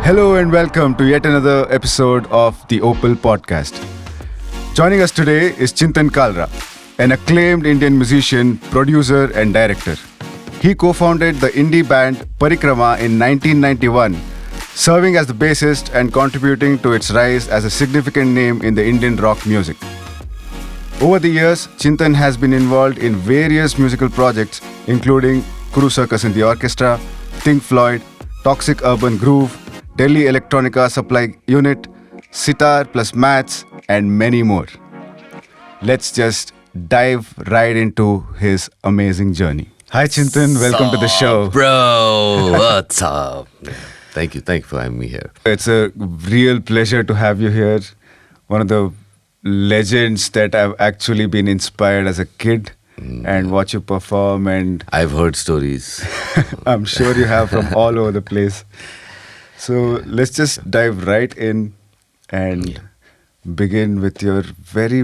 Hello and welcome to yet another episode of the Opal Podcast. Joining us today is Chintan Kalra, an acclaimed Indian musician, producer, and director. He co-founded the indie band Parikrama in 1991, serving as the bassist and contributing to its rise as a significant name in the Indian rock music. Over the years, Chintan has been involved in various musical projects, including Kuru Circus in the Orchestra, Think Floyd, Toxic Urban Groove, Delhi Electronica Supply Unit, Sitar plus Mats, and many more. Let's just dive right into his amazing journey. Hi Chintan, welcome to the show. Bro, what's up? Thank you for having me here. It's a real pleasure to have you here. One of the legends that I've actually been inspired as a kid and watch you perform, and I've heard stories. I'm sure you have from all over the place. So let's just dive right in and begin with your very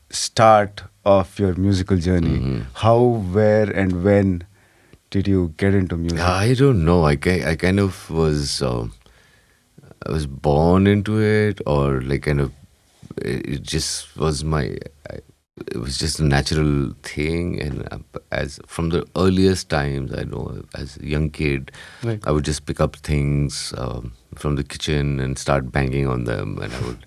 start of your musical journey. How, where, and when did you get into music? I don't know. I kind of was I was born into it, or like kind of it just was it was just a natural thing. And as from the earliest times, I know as a young kid, Right. I would just pick up things from the kitchen and start banging on them, and I would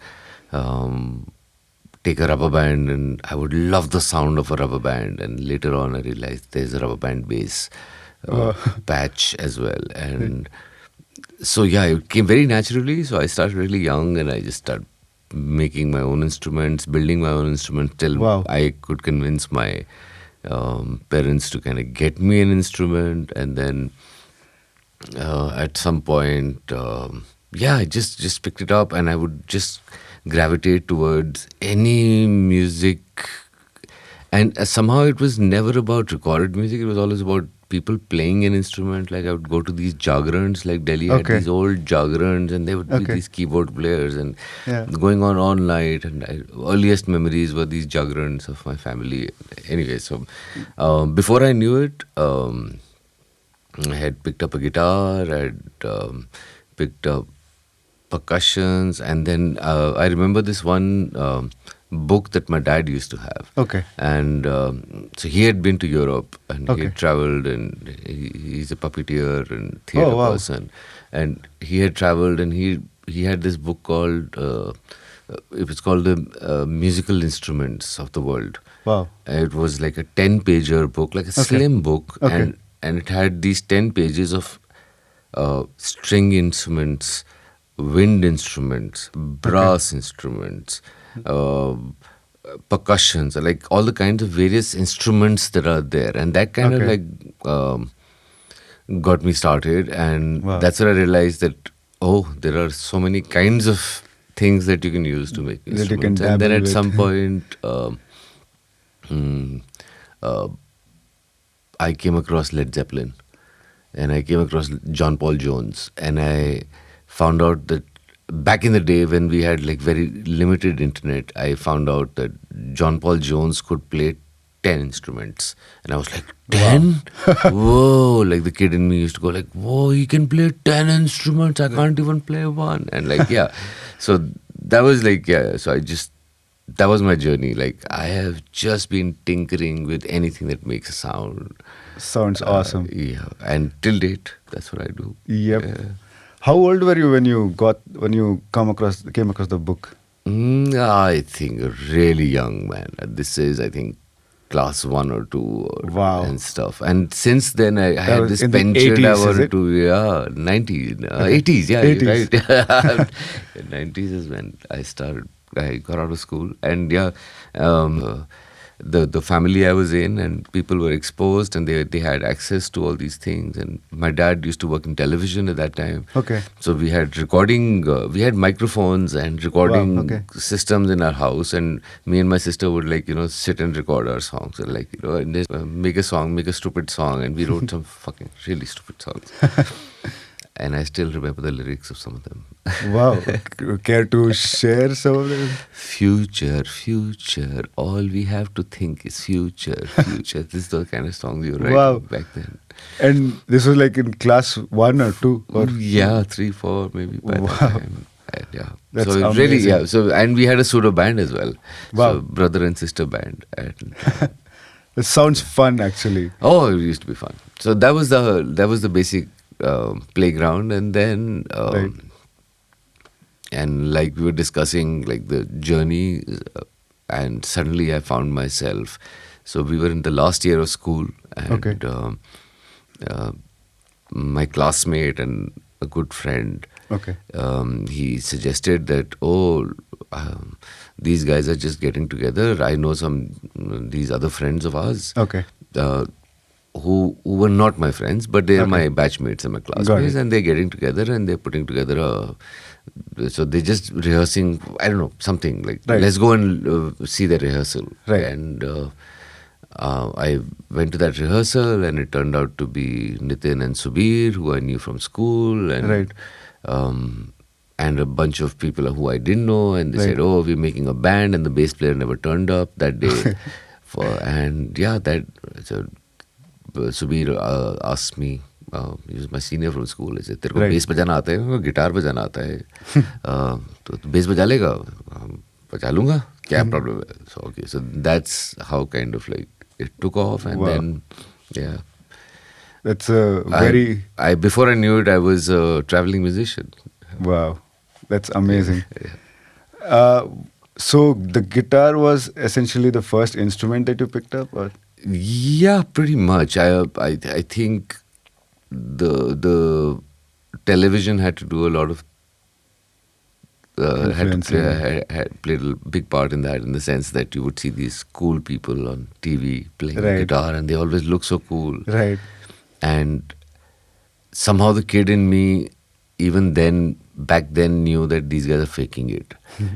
take a rubber band, and I would love the sound of a rubber band. And later on, I realized there's a rubber band bass patch as well. And so yeah, it came very naturally. So I started really young, and I just started making my own instruments, building my own instruments till Wow. I could convince my parents to kind of get me an instrument. And then at some point, I just picked it up, and I would just gravitate towards any music. And somehow it was never about recorded music. It was always about people playing an instrument. Like I would go to these jagrans, like Delhi had Okay. these old jagrans, and they would be Okay. these keyboard players and Yeah. going on all night. And earliest memories were these jagrans of my family. Anyway, so before I knew it, I had picked up a guitar, I had picked up percussions, and then I remember this one book that my dad used to have. Okay. And so he had been to Europe, and he Okay. had traveled, and he's a puppeteer and theatre wow. person. And he had traveled, and he had this book called, it was called the Musical Instruments of the World. Wow. It was like a 10-pager book, like a slim book, Okay. and it had these 10 pages of string instruments, wind instruments, brass instruments, percussions, like all the kinds of various instruments that are there. And that kind of Okay. like got me started. And Wow. that's where I realized that, there are so many kinds of things that you can use to make That you can instruments. And then dabble at with. some point, I came across Led Zeppelin, and I came across John Paul Jones, and I found out that back in the day when we had like very limited internet, I found out that John Paul Jones could play 10 instruments, and I was like, 10? Whoa! Like the kid in me used to go like, whoa, he can play 10 instruments, I can't even play one. And like, yeah, so that was like, yeah, so that was my journey. Like I have just been tinkering with anything that makes a sound. Sounds awesome. Yeah, and till date, that's what I do. Yep. Yeah. How old were you when you came across the book? I think really young, man. This is, I think, class 1 or 2 Wow. and stuff. And since then, I had was this in the penchant 80s, is ever it? to, 90s, 80s, yeah, 80s. you're right. 90s is when I got out of school. And yeah, the family I was in, and people were exposed, and they had access to all these things. And my dad used to work in television at that time. Okay. So we had recording, we had microphones and recording Wow, okay. systems in our house, and me and my sister would sit and record our songs, and and just, make a stupid song, and we wrote some fucking really stupid songs. and I still remember the lyrics of some of them. Wow. Care to share some of them? Future, future, all we have to think is future, future. This is the kind of songs you were writing Wow. back then. And this was like in class 1 or 2? Or Yeah, 3, 4 maybe by that Wow. time. And yeah. That's so it really, amazing. yeah. So and we had a pseudo band as well. Wow. So brother and sister band. And, It sounds fun, actually. oh, it used to be fun. So that was the basic playground, and then Right. and like we were discussing like the journey, and suddenly I found myself. So we were in the last year of school, and Okay. uh, my classmate and a good friend, Okay. he suggested that, these guys are just getting together. I know these other friends of ours, Okay. who were not my friends, but they are Okay. my batchmates and my Got classmates, it. and they're getting together and they're putting together so they're just rehearsing, I don't know, something like, Right. let's go and see the rehearsal. Right. And I went to that rehearsal, and it turned out to be Nitin and Subir, who I knew from school, and Right. and a bunch of people who I didn't know, and they Right. said, "Oh, we're making a band," and the bass player never turned up that day. So Subir asked me, he was my senior from school. He said, "तेरे को Right. bass बजाना आता है, guitar बजाना आता है, तो bass बजा लेगा?" बजा लूँगा, क्या problem है? So okay, so that's how kind of like it took off, and Wow. then yeah. That's a very... I before I knew it, I was a traveling musician. Wow. That's amazing. Yeah. So the guitar was essentially the first instrument that you picked up? Or? Yeah, pretty much. I think the television had to do a lot of Influencing. had played a big part in that, in the sense that you would see these cool people on TV playing Right. guitar, and they always look so cool. Right. And somehow the kid in me, even then, back then, knew that these guys are faking it.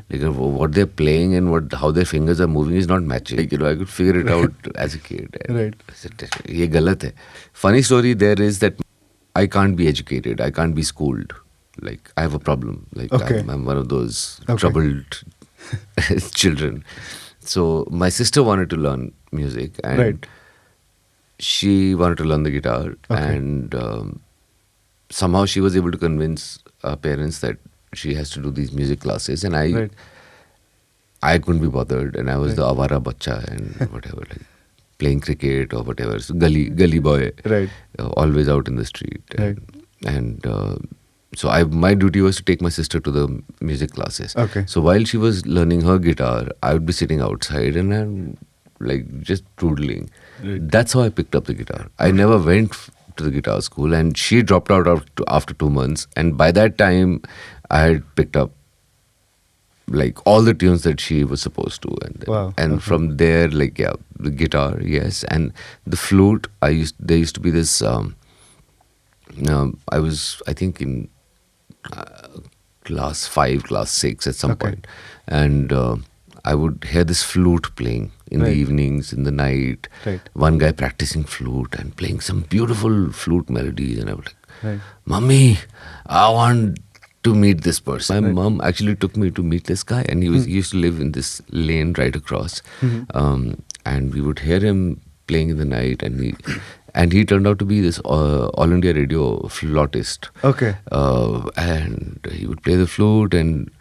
Like, what they're playing and how their fingers are moving is not matching. Like, I could figure it out as a kid. And Right. I said, "Ye galat hai." Funny story there is that I can't be educated. I can't be schooled. Like, I have a problem. Like, Okay. I'm one of those Okay. troubled children. So my sister wanted to learn music, and Right. she wanted to learn the guitar, Okay. and somehow she was able to convince our parents that she has to do these music classes, and Right. I couldn't be bothered, and I was Right. the avara bacha and whatever, like playing cricket or whatever, so gully boy, Right. always out in the street, Right. and so my duty was to take my sister to the music classes. Okay. So while she was learning her guitar, I would be sitting outside and I'm like just doodling. Right. That's how I picked up the guitar. I never went to the guitar school, and she dropped out after 2 months. And by that time, I had picked up like all the tunes that she was supposed to, and Wow, and okay. from there, like, yeah, the guitar, yes, and the flute. There used to be this. I was, I think, in class 5, class 6 at some Okay. point, and I would hear this flute playing in the Right. evenings, in the night. Right. One guy practicing flute and playing some beautiful flute melodies, and I was like, Right. "Mummy, I want to meet this person." My Right. mom actually took me to meet this guy, and he used to live in this lane right across. And we would hear him playing in the night, and he turned out to be this All India Radio flautist. Okay. And he would play the flute, and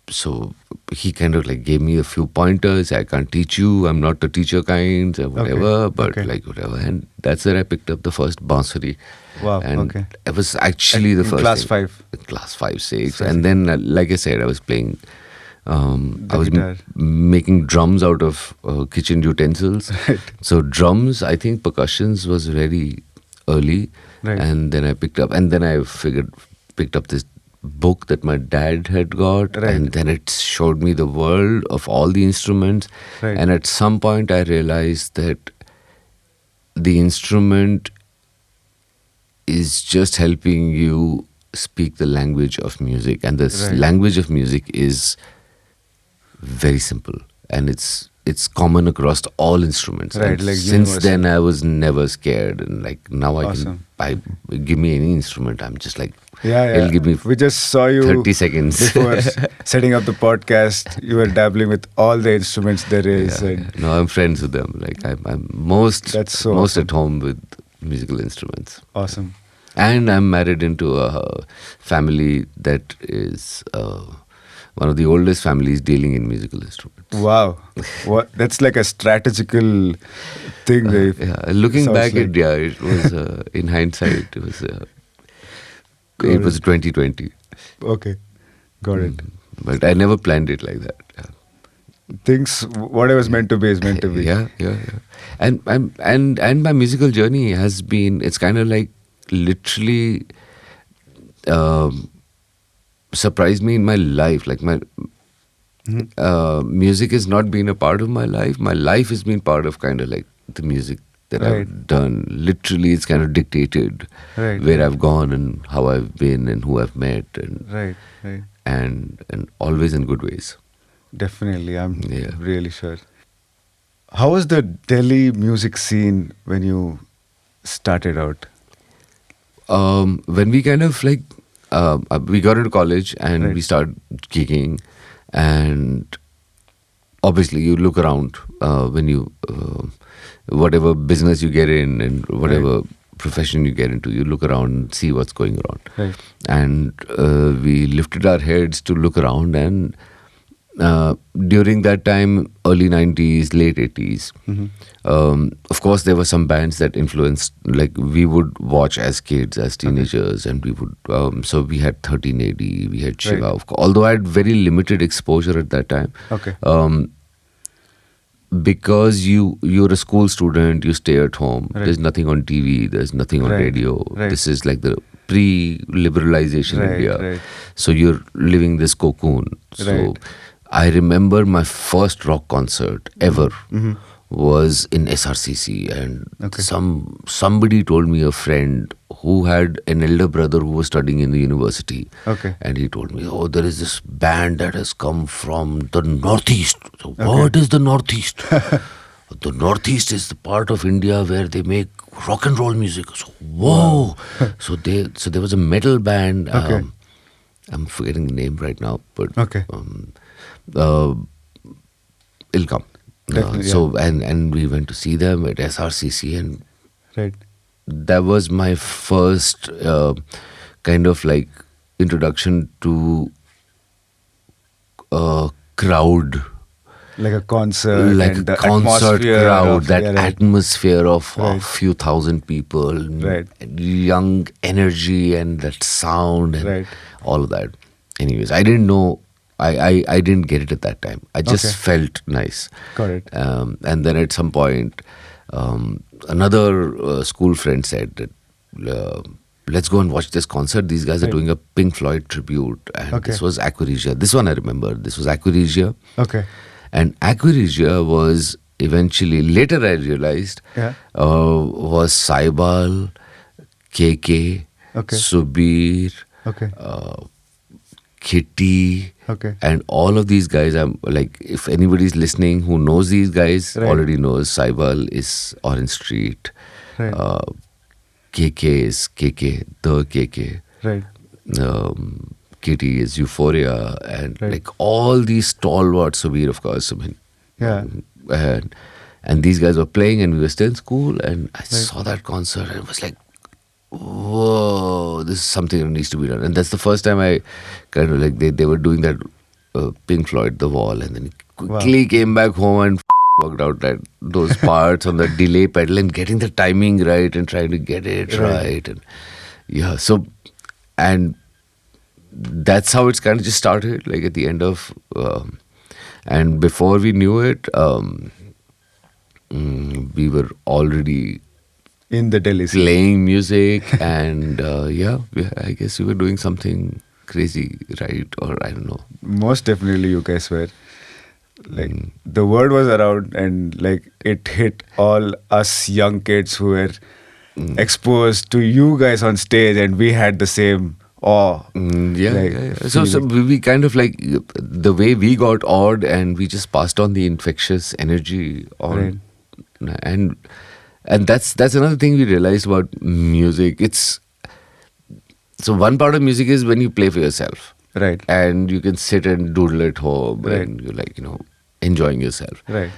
so he kind of like gave me a few pointers. I can't teach you, I'm not the teacher kind, or whatever, but okay. like whatever. And that's where I picked up the first bansuri. Wow, And okay. it was actually the In first class thing. 5? In class 5, 6. Class And then, like I said, I was playing. I was guitar. making drums out of kitchen utensils. Right. So drums, I think percussions was very early. Right. And then I picked up this book that my dad had got, Right. and then it showed me the world of all the instruments. Right. And at some point I realized that the instrument is just helping you speak the language of music, and the Right. language of music is very simple, and it's it's common across all instruments. Right, And like since universal. then, I was never scared, and like now Awesome. give me any instrument, I'm just like, Yeah, it'll give me we just saw you 30 seconds. before setting up the podcast. You were dabbling with all the instruments there is. Yeah, and yeah. No, I'm friends with them. Like I'm most That's so most awesome. at home with musical instruments. Awesome. And I'm married into a family that is one of the oldest families dealing in musical instruments. Wow. What? That's like a strategical thing. Dave. Yeah, looking Sounds back, like- it was in hindsight, Got it it. was 2020. Okay. Got it. But I never planned it like that. Yeah. Things, whatever is meant to be is meant to be. Yeah. And my musical journey has been, it's kind of like literally surprised me in my life. Like my music has not been a part of my life. My life has been part of kind of like the music that Right. I've done. Literally, it's kind of dictated Right. where I've gone and how I've been and who I've met Right. Right. and always in good ways. Definitely. I'm Yeah. really sure. How was the Delhi music scene when you started out? When we kind of like we got into college and Right. we started gigging, and obviously you look around when you whatever business you get in and whatever profession you get into, you look around and see what's going around. Right. And we lifted our heads to look around, and during that time, early 90s, late 80s, of course, there were some bands that influenced, like we would watch as kids, as teenagers, and we would, so we had 1380, we had Shiva. Right. Of course, although I had very limited exposure at that time. Okay. Because you're a school student, you stay at home. Right. There's nothing on TV. There's nothing on Right, radio. right. This is like the pre-liberalization Right, India. right. So you're living this cocoon. So Right. I remember my first rock concert ever was in SRCC, and Okay. somebody told me, a friend who had an elder brother who was studying in the university. Okay. And he told me, oh, there is this band that has come from the Northeast. So what is the Northeast? The Northeast is the part of India where they make rock and roll music. So, whoa. so there was a metal band. Okay. I'm forgetting the name right now, but Okay. it'll come. Definitely, So and we went to see them at SRCC, and Right. that was my first kind of like introduction to crowd, Like a concert. like and a the concert atmosphere crowd, of- that yeah, right. atmosphere of a Right. few thousand people, Right. young energy, and that sound, and Right. all of that. Anyways, I didn't know. I didn't get it at that time. I just Okay. felt nice. Got it. And then at some point, another school friend said that let's go and watch this concert. These guys are Right. doing a Pink Floyd tribute, and Okay. this was Aquaregia. This one I remember. This was Aquaregia, Okay. and Aquaregia was eventually, later I realized, Yeah. was Saibal, KK, Okay. Subir, Okay. Kitty, Okay. and all of these guys. I'm like, if anybody's listening who knows these guys, Right. already knows Saibal is Orange Street. Right. KK is KK, the KK. Right. Kitty is Euphoria, and Right. like all these stalwarts. Subir, of course. I mean, Yeah. and these guys were playing, and we were still in school, and I saw that concert, and it was like, whoa, this is something that needs to be done. And that's the first time I kind of like, they were doing that Pink Floyd, The Wall, and then quickly came back home and worked out those parts on the delay pedal and getting the timing right and trying to get it right. And yeah, so, and that's how it's kind of just started, like at the end of, and before we knew it, we were already In the Delhi scene. playing music, and I guess we were doing something crazy, right? Or I don't know. Most definitely you guys were. Like the word was around, and like it hit all us young kids who were exposed to you guys on stage, and we had the same awe. Yeah, like, yeah, yeah. So we kind of like the way we got awed, and we just passed on the infectious energy on, and that's another thing we realized about music. It's so one part of music is when you play for yourself, Right. and you can sit and doodle at home, Right. and you're like enjoying yourself. Right.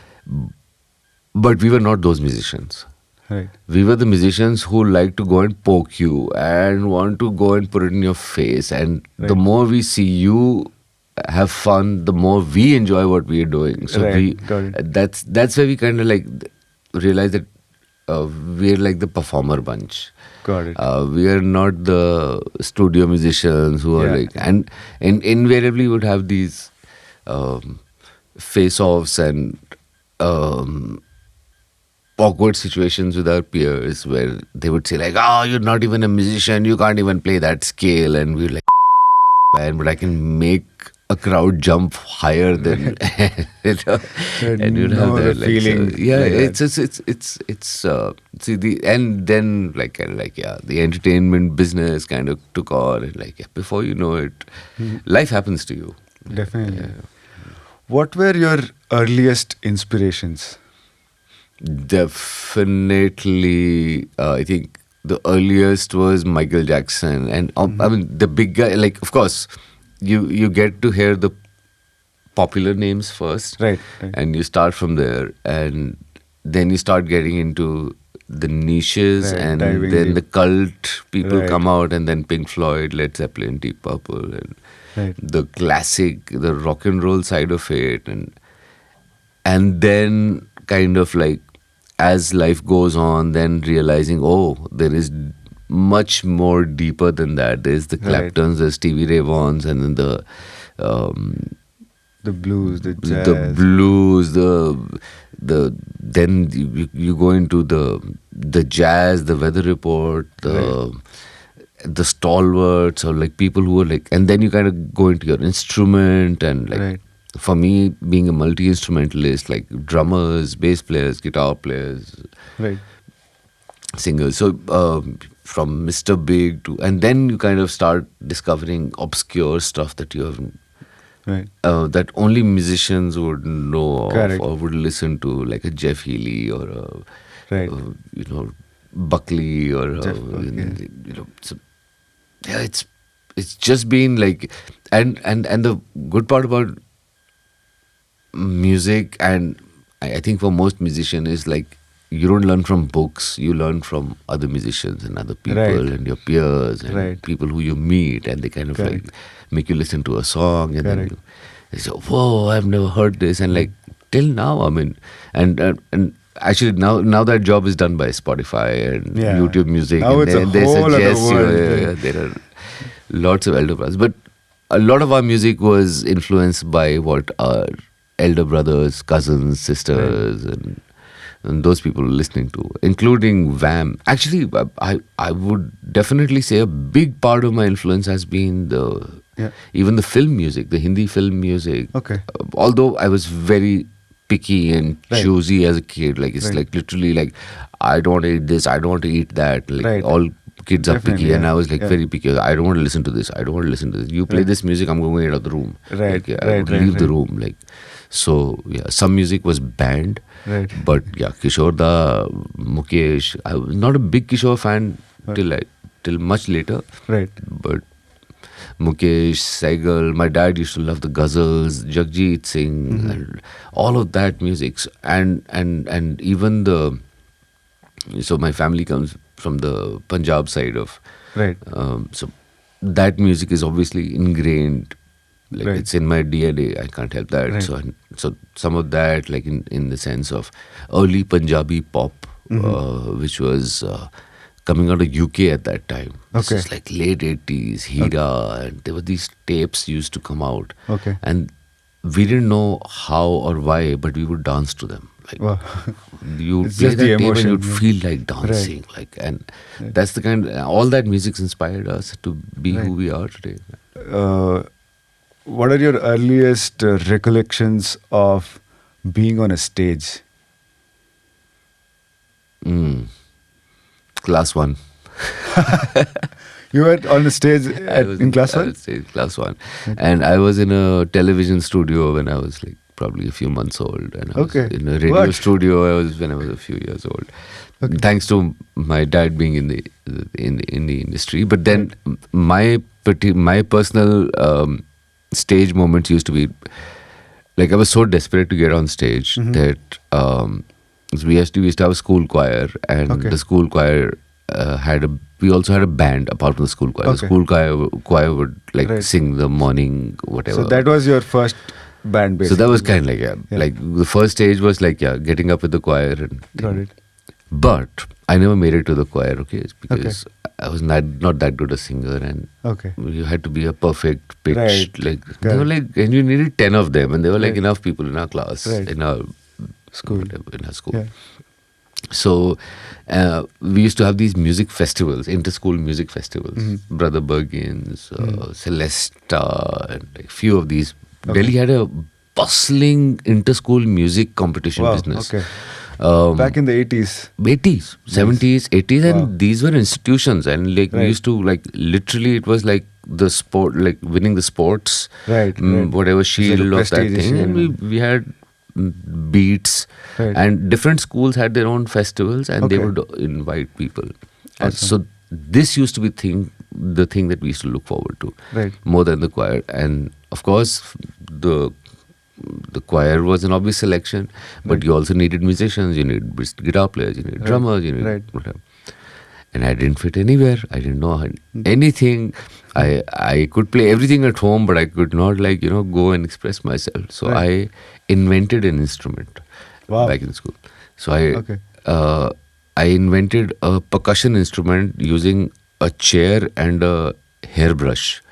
But we were not those musicians. Right. We were the musicians who like to go and poke you and want to go and put it in your face. And the Right. more we see you have fun, the more we enjoy what we are doing. So Right. Got it. that's where we kind of like realize that we're like the performer bunch. Got it. We are not the studio musicians who are Yeah. like, and invariably would have these face-offs and awkward situations with our peers where they would say like, "Oh, you're not even a musician. You can't even play that scale." And we're like, "Man, but I can make a crowd jump higher than," and you'd have know that the feeling yeah, like that. it's see and then like kind of like the entertainment business kind of took on, and like before you know it, life happens to you. Definitely. What were your earliest inspirations? Definitely, I think the earliest was Michael Jackson, and I mean the big guy. Like, of course, you get to hear the popular names first, Right. Right. and you start from there, and then you start getting into the niches, Right, and diving then deep. the cult people Right. come out, and then Pink Floyd, Led Zeppelin, Deep Purple, and Right. the classic, the rock and roll side of it, and then kind of like as life goes on, then realizing, oh, there is much more deeper than that. There's the Right. Claptons, there's Stevie Ray Vaughns, and then The blues, the jazz. the blues, then you go into the jazz, the Weather Report, the stalwarts, or like people who are like, and then you kind of go into your instrument, and like Right. for me, being a multi-instrumentalist, like drummers, bass players, guitar players, Right. singers. So from Mr. Big to, and then you kind of start discovering obscure stuff that you have Right. that only musicians would know Correct. of, or would listen to, like a Jeff Healey or a, Right. Buckley or Jeff Buckley. So yeah, it's just been like, and the good part about music, and I think for most musicians is like you don't learn from books, you learn from other musicians and other people, Right. and your peers and Right. people who you meet, and they kind of Correct. like make you listen to a song, and then Correct. you say, "Whoa, I've never heard this," and like till now, I mean, and actually now that job is done by Spotify and Yeah. YouTube Music, Now and it's a they whole other suggest you, world. there are lots of elder brothers, but a lot of our music was influenced by what our elder brothers, cousins, sisters, and those people were listening to, including Wham. Actually, I would definitely say a big part of my influence has been even the film music, the Hindi film music. Okay. Although I was very picky and Right. choosy as a kid, like it's Right. like literally like I don't want to eat this, I don't want to eat that. Like Right. all kids are Definitely, picky, and yeah. I was like Yeah. very picky. I don't want to listen to this. I don't want to listen to this. You play Right. this music, I'm going to get out of the room. Right, Like, I right, would right, leave the right. room. Like, so yeah, some music was banned. Right. But yeah, Kishore Da, Mukesh. I was not a big Kishore fan till much later. Right. But Mukesh, Saigal, my dad used to love the ghazals, Jagjit Singh, and all of that music. And even so my family comes from the Punjab side of, Right. so that music is obviously ingrained. Like Right. it's in my DNA. I can't help that. Right. So some of that, like in the sense of early Punjabi pop, which was coming out of UK at that time. This Okay. is like late 80s, Hira, and there were these tapes used to come out. Okay. And we didn't know how or why, but we would dance to them. Like Wow. you It's play just that the tape and emotion, you'd yeah. feel like dancing. Like, and that's the kind. All that music's inspired us to be who we are today. What are your earliest recollections of being on a stage? Class 1. You were on the stage in class I 1? was in class 1. And I was in a television studio when I was like probably a few months old. And I was in a radio What? studio when I was a few years old. Thanks to my dad being in the industry. But then my personal stage moments used to be like I was so desperate to get on stage that we used to have a school choir, and the school choir we also had a band apart from the school choir. The school choir would sing the morning whatever. So that was your first band, basically. So that was kind of like the first stage was getting up with the choir and Got it. But I never made it to the choir, because I was not that good a singer, and you had to be a perfect pitch. Right. They were and you needed 10 of them, and there were enough people in our class, in our school. Yeah. So we used to have these music festivals, inter-school music festivals. Brother Bergens, Celesta, and a few of these. Delhi had a bustling inter-school music competition business. Back in the 80s. 80s, 70s, 80s, and these were institutions, and we used to literally, it was like the sport, like winning the sports, whatever shield of that thing, and we had beats, and different schools had their own festivals, and they would invite people, and so this used to be the thing that we used to look forward to, more than the choir. And of course the choir was an obvious selection, but you also needed musicians, you needed guitar players, you needed drummers, you needed whatever. And I didn't fit anywhere. I didn't know anything. I could play everything at home, but I could not go and express myself. So I invented an instrument back in school. So I invented a percussion instrument using a chair and a hairbrush.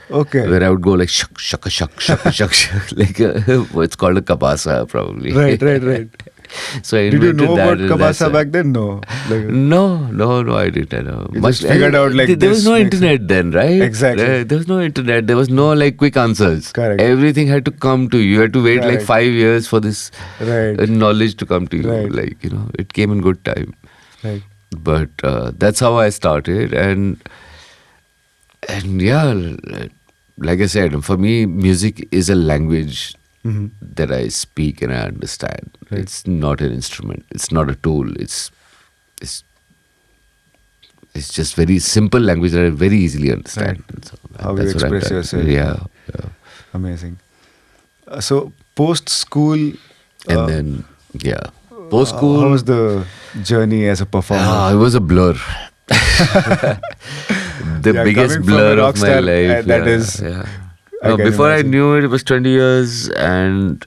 Where I would go like shak shak shak shak shak shak, like it's called a kabasa probably. Right. So I did you know that about kabasa back then? No. No, I didn't know. You just figured out there was no internet then, right? Exactly. There was no internet. There was no quick answers. Correct. Everything had to come to you. You had to wait 5 years for this knowledge to come to you. It came in good time. Right. But that's how I started, and yeah, like I said, for me, music is a language that I speak and I understand. It's not an instrument. It's not a tool. It's just very simple language that I very easily understand. So how you express yourself. Yeah. Amazing. So post school, and then post school. How was the journey as a performer? It was a blur. The biggest blur of my life. That is. Before I knew it was 20 years, and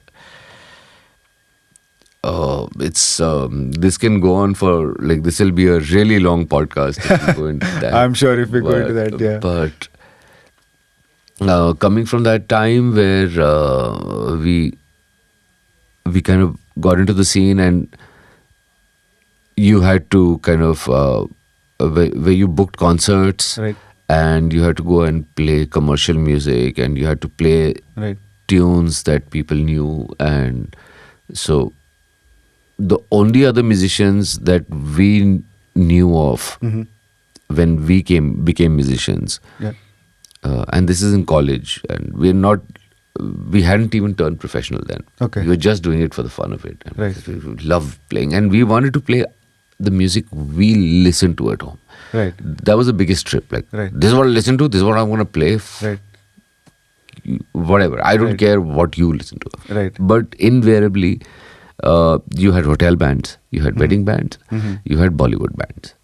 it's this can go on for this will be a really long podcast if we go into that. I'm sure if we go into that, yeah. But coming from that time where we kind of got into the scene, and you had to kind of where you booked concerts, and you had to go and play commercial music, and you had to play tunes that people knew. And so the only other musicians that we knew of when we became musicians, and this is in college, and we hadn't even turned professional then. We were just doing it for the fun of it. And we loved playing, and we wanted to play the music we listened to at home. That was the biggest trip. This is what I listen to, this is what I'm going to play. Whatever. I don't care what you listen to. But invariably, you had hotel bands, you had wedding bands, you had Bollywood bands.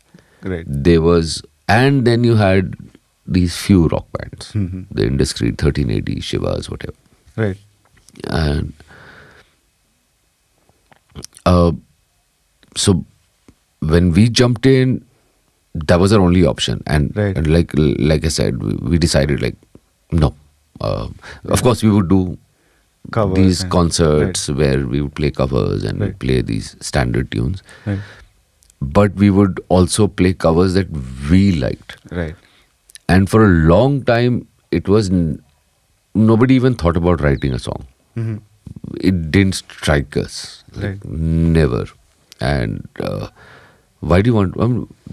And then you had these few rock bands, the Indiscreet, 1380, Shivas, whatever. And so when we jumped in, that was our only option. And like I said, we decided no. Of course, we would do covers these concerts where we would play covers and we'd play these standard tunes. But we would also play covers that we liked. And for a long time, it was nobody even thought about writing a song. It didn't strike us. Never. And why do you want?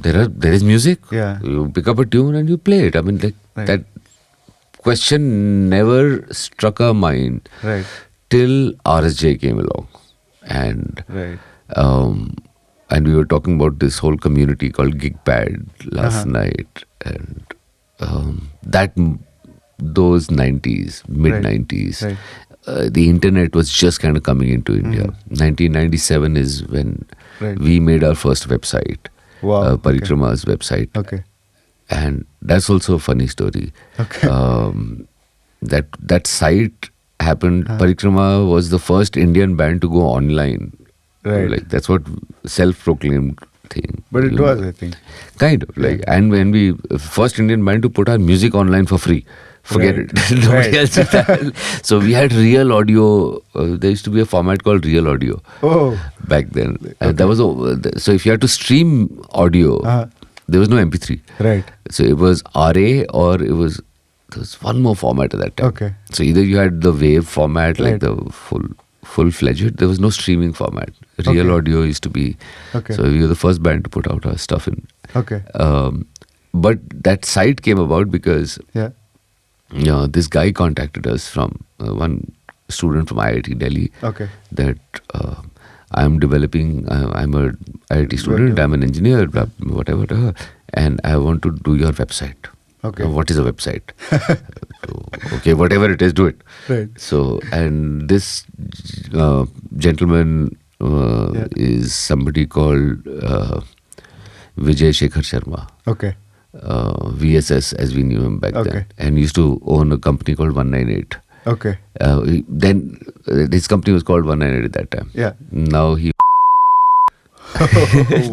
There is music. Yeah. You pick up a tune and you play it. I mean, like Right. that question never struck our mind Right. till RSJ came along, and Right. and we were talking about this whole community called GigPad last Uh-huh. night, and those 90s, mid 90s, Right. the internet was just kind of coming into India. 1997 is when Right. we made our first website, Wow. Okay. Parikrama's website, Okay. and that's also a funny story. Okay. That site happened. Uh-huh. Parikrama was the first Indian band to go online. Right. Like that's what self-proclaimed thing. But it you was, know. I think. Kind of like, and when we first Indian band to put our music online for free. Forget Right. it. Nobody Right. else did that. So we had Real Audio. There used to be a format called Real Audio Oh. back then. And that was so if you had to stream audio, Uh-huh. there was no MP3. Right. So it was RA or there was one more format at that time. Okay. So either you had the wave format, like Right. the full-fledged. There was no streaming format. Real Okay. Audio used to be. Okay. So we were the first band to put out our stuff in. Okay. But that site came about because Yeah. this guy contacted us from one student from IIT Delhi Okay. that I'm developing. I'm a IIT student. I'm an engineer. Blah, whatever. And I want to do your website. Okay. What is a website? So, okay, whatever it is, do it. Right. So, and this gentleman is somebody called Vijay Shekhar Sharma, Okay. VSS as we knew him back Okay. then, and he used to own a company called 198. Okay. Then his company was called 198 at that time. Yeah. Now he.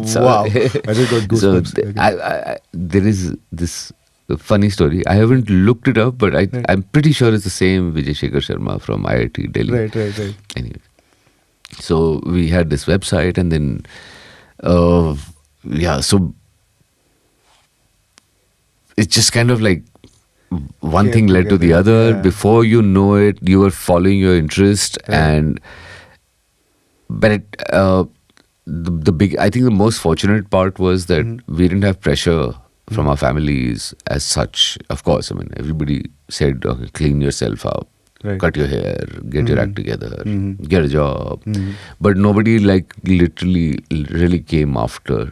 So- Wow. I just got So goosebumps. there is this funny story. I haven't looked it up, but I'm pretty sure it's the same Vijay Shekhar Sharma from IIT Delhi. Right. Anyway, so we had this website, and then so it's just kind of like one Came thing led to the together, other. yeah. Before you know it, you were following your interest, Right. but the big, I think the most fortunate part was that we didn't have pressure from our families as such. Of course, I mean, everybody said, okay, clean yourself up, Right. cut your hair, get your act together, get a job. Mhm. But nobody like literally really came after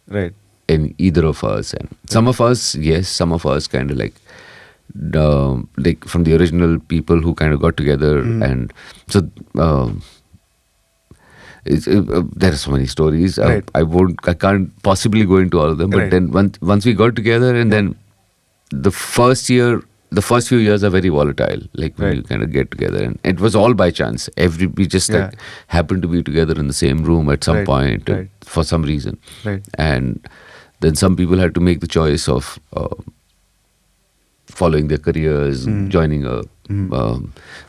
Right. in either of us. And some of us, yes, some of us kind of like from the original people who kind of got together. And so there are so many stories. Right. I can't possibly go into all of them. But Right. then once we got together, and then the first few years are very volatile. Like when Right. you kind of get together, and it was all by chance. We just like happened to be together in the same room at some Right. point Right. for some reason. Right. And then some people had to make the choice of following their careers, joining a.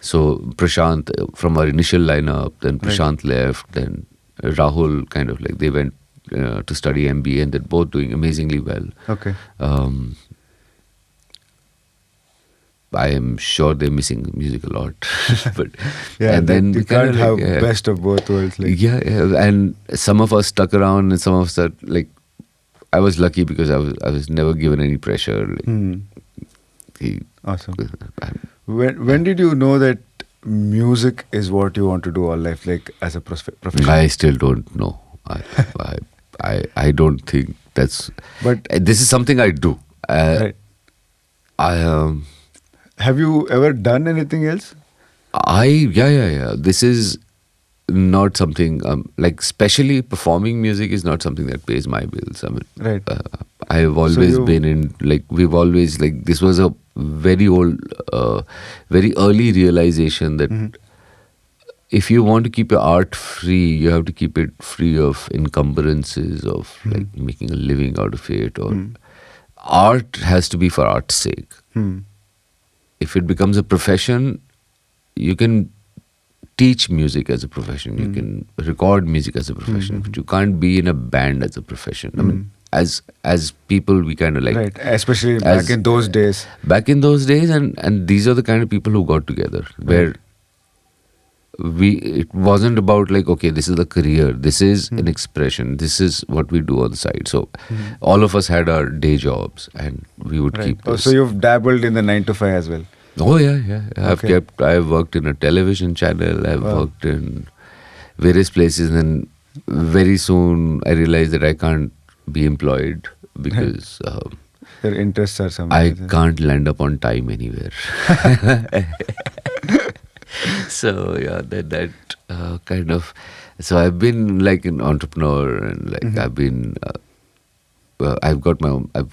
So Prashant from our initial lineup, then Prashant left, then Rahul kind of like they went to study MBA, and they're both doing amazingly well. Okay. I am sure they're missing music a lot, but Yeah. and then you we kinda can't have like, best of both worlds. Like. yeah, and some of us stuck around, and some of us are like, I was lucky because I was never given any pressure. Like, Awesome. When did you know that music is what you want to do all life, like as a profession? I still don't know. I don't think that's. But This is something I do. right. I Have you ever done anything else? yeah. This is not something like especially performing music is not something that pays my bills. I mean, Right. I've always you- been in like we've always like this was a very old, very early realization that if you want to keep your art free, you have to keep it free of encumbrances of like making a living out of it, or art has to be for art's sake. If it becomes a profession, you can teach music as a profession, you can record music as a profession, but you can't be in a band as a profession. I mean, as people, we kind of like Right. Especially as- back in those days. back in those days, and these are the kind of people who got together, where it wasn't about like, okay, this is the career, this is an expression, this is what we do on the side. So all of us had our day jobs, and we would Right. keep Oh, this. so you've dabbled in the 9 to 5 as well. Oh yeah. Okay. I've worked in a television channel. I've Wow. worked in various places, and very soon I realized that I can't be employed because Your interests are somewhere. I can't land up on time anywhere. So yeah, that kind of. So I've been like an entrepreneur, and like I've been. I've got my own a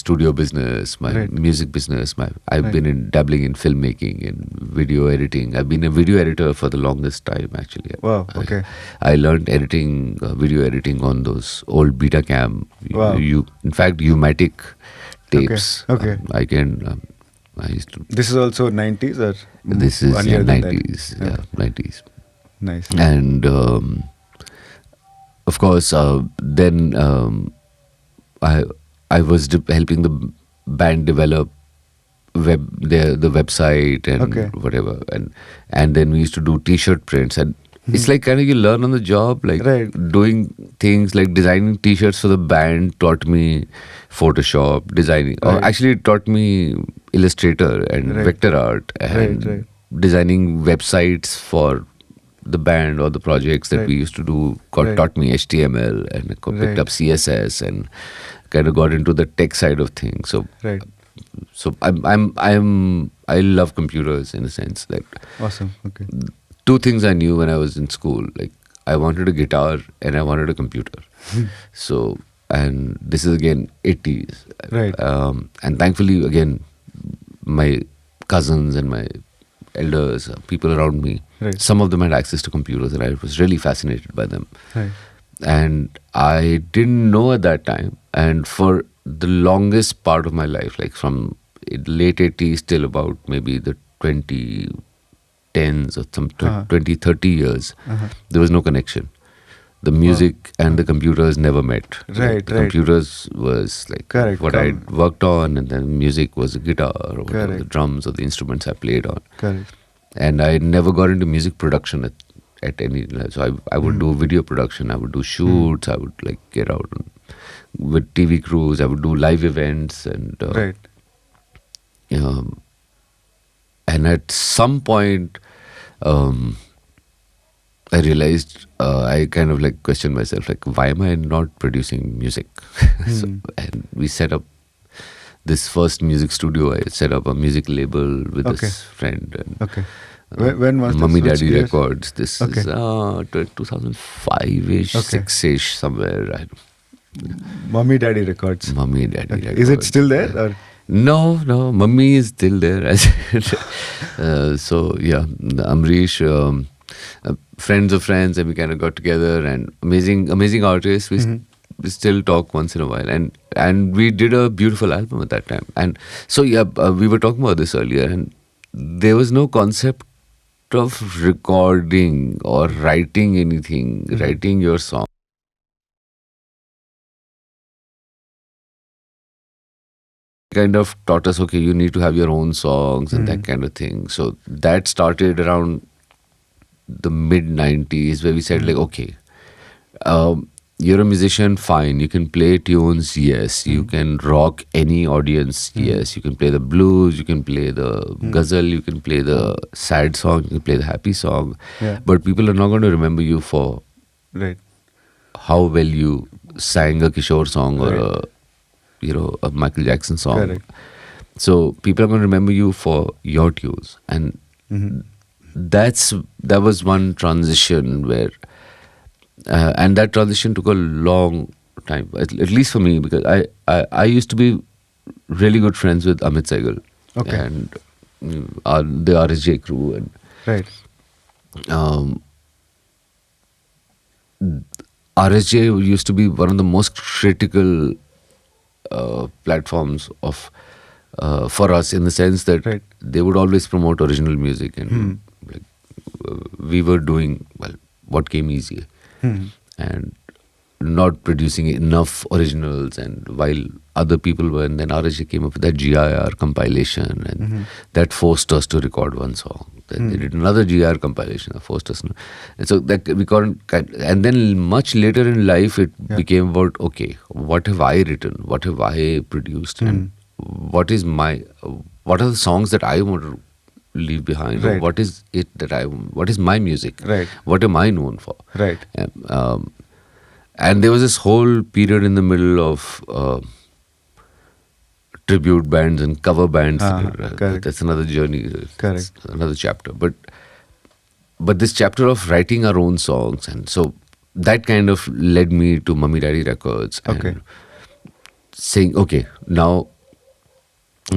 studio business, my Right. music business. I've Right. been dabbling in filmmaking and video editing. I've been a video editor for the longest time, actually. Wow, okay. I learned editing, video editing on those old Betacam. Wow. In fact, Umatic tapes. Okay. I can. I used to. This is also 90s or This is earlier than that? 90s. Yeah, 90s. Nice. And of course, then I was helping the band develop the website and Okay. whatever, and then we used to do T-shirt prints, and it's like kind of you learn on the job, like Right. doing things like designing T-shirts for the band taught me Photoshop designing, or Right. actually it taught me Illustrator and Right. vector art and Right. designing websites for the band or the projects that Right. we used to do. Taught me HTML, and I picked Right. up CSS and kind of got into the tech side of things. Right. So I love computers in a sense that Awesome. Okay. two things I knew when I was in school, like I wanted a guitar and I wanted a computer. So, and this is again 80s. Right. And thankfully, again, my cousins and my elders, people around me, Right. some of them had access to computers, and I was really fascinated by them. Right. And I didn't know at that time. And for the longest part of my life, like from late 80s till about maybe the 2010s or some 20, 30 years, there was no connection. The music and the computers never met. Right, The right. computers was like Correct, what I worked on, and then music was the guitar or whatever, the Correct. drums or the instruments I played on. Correct. And I never got into music production at any level. So I would do video production, I would do shoots, I would like get out with TV crews, I would do live events, and Right. and at some point I realized I kind of like questioned myself, like, why am I not producing music? So, and we set up this first music studio. I set up a music label with Okay. this friend. And, Okay. When was this? Mummy Which Daddy years? Records. This Okay. is 2005-ish, Okay. 6-ish, somewhere. Mummy Daddy Records. Mummy Daddy Okay. Records. Is it still there? Or? No, Mummy is still there. So yeah, Amrish, friends of friends, and we kind of got together, and amazing artists. We still talk once in a while, and we did a beautiful album at that time. And so yeah, we were talking about this earlier, and there was no concept of recording or writing anything, writing your song. Kind of taught us, okay, you need to have your own songs and that kind of thing. So that started around the mid 90s, where we said like, okay, you're a musician, fine, you can play tunes, yes, you can rock any audience, yes, you can play the blues, you can play the ghazal, you can play the sad song, you can play the happy song, Yeah. but people are not going to remember you for Right. how well you sang a Kishore song or Right. a Michael Jackson song. Correct. So people are going to remember you for your tunes, and that was one transition where, and that transition took a long time, at least for me, because I used to be really good friends with Amit Sehgal, Okay. and the RSJ crew, and Right. RSJ used to be one of the most critical platforms of for us, in the sense that Right. they would always promote original music, and like, we were doing what came easy, and not producing enough originals, and while other people were, and then RSJ came up with that GIR compilation, and that forced us to record one song. Then they did another GR compilation, the first us. And so that we couldn't. And then much later in life, it became about, okay, what have I written? What have I produced? And what is what are the songs that I want to leave behind? Or Right. what is it that what is my music? Right. What am I known for? Right. And there was this whole period in the middle of tribute bands and cover bands. Correct. That's another journey. Correct. It's another chapter. But this chapter of writing our own songs, and so that kind of led me to Mummy Daddy Records. And Okay. saying, okay, now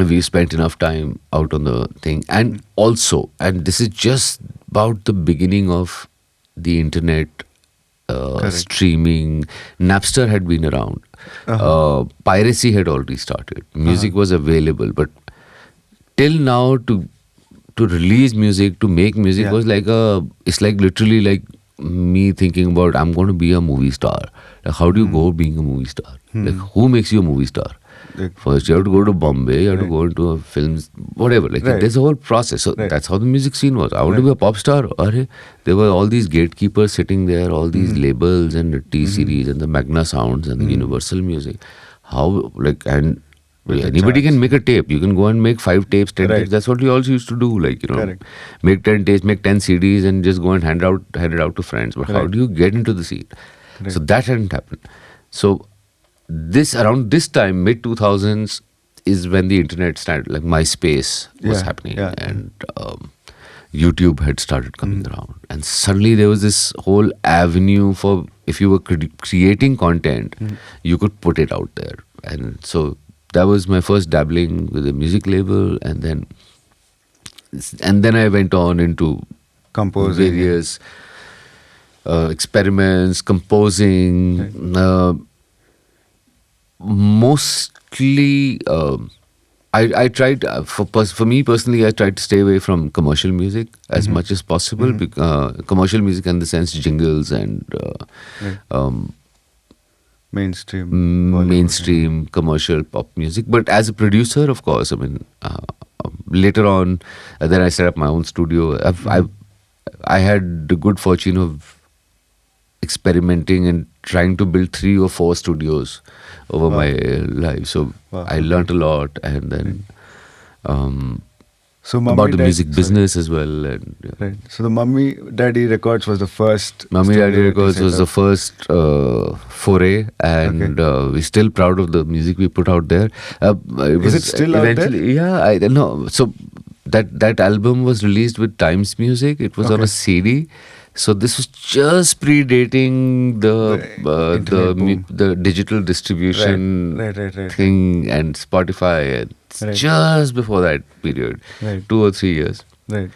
we spent enough time out on the thing. And also, and this is just about the beginning of the internet, streaming. Napster had been around. Piracy had already started. Music was available, but till now to release music, to make music was like it's like literally like me thinking about, I'm going to be a movie star. Like, how do you go being a movie star? Like, who makes you a movie star? First, you have to go to Bombay, you have to go into a films, whatever. Like, there's a whole process. So that's how the music scene was. I want to be a pop star. There were all these gatekeepers sitting there, all these labels and the T-Series and the Magna Sounds and the Universal Music. How, like, and anybody can make a tape. You can go and make 5 tapes, 10 tapes. That's what we also used to do. Like, make 10 tapes, make 10 CDs and just go and hand it out to friends. But how do you get into the scene? So that hadn't happened. So around this time, mid 2000s, is when the internet started. Like, MySpace was happening, and YouTube had started coming around, and suddenly there was this whole avenue for, if you were creating content, you could put it out there. And so that was my first dabbling with a music label, and then I went on into Composing. various experiments, composing. Mostly, I tried, for me personally, I tried to stay away from commercial music as much as possible. Commercial music in the sense jingles and mainstream commercial pop music. But as a producer, of course, I mean, later on, then I set up my own studio. I had the good fortune of experimenting and trying to build 3 or 4 studios over my life. So I learned a lot, and then about the music business as well. And, Right. So the Mummy Daddy Records was the first. Mummy studio Daddy that you Records set was the up. first foray, and we're still proud of the music we put out there. Is it still out there? Yeah, I don't know. So that album was released with Times Music. It was on a CD. So this was just predating the digital distribution thing and Spotify. And just before that period, 2 or 3 years. Right.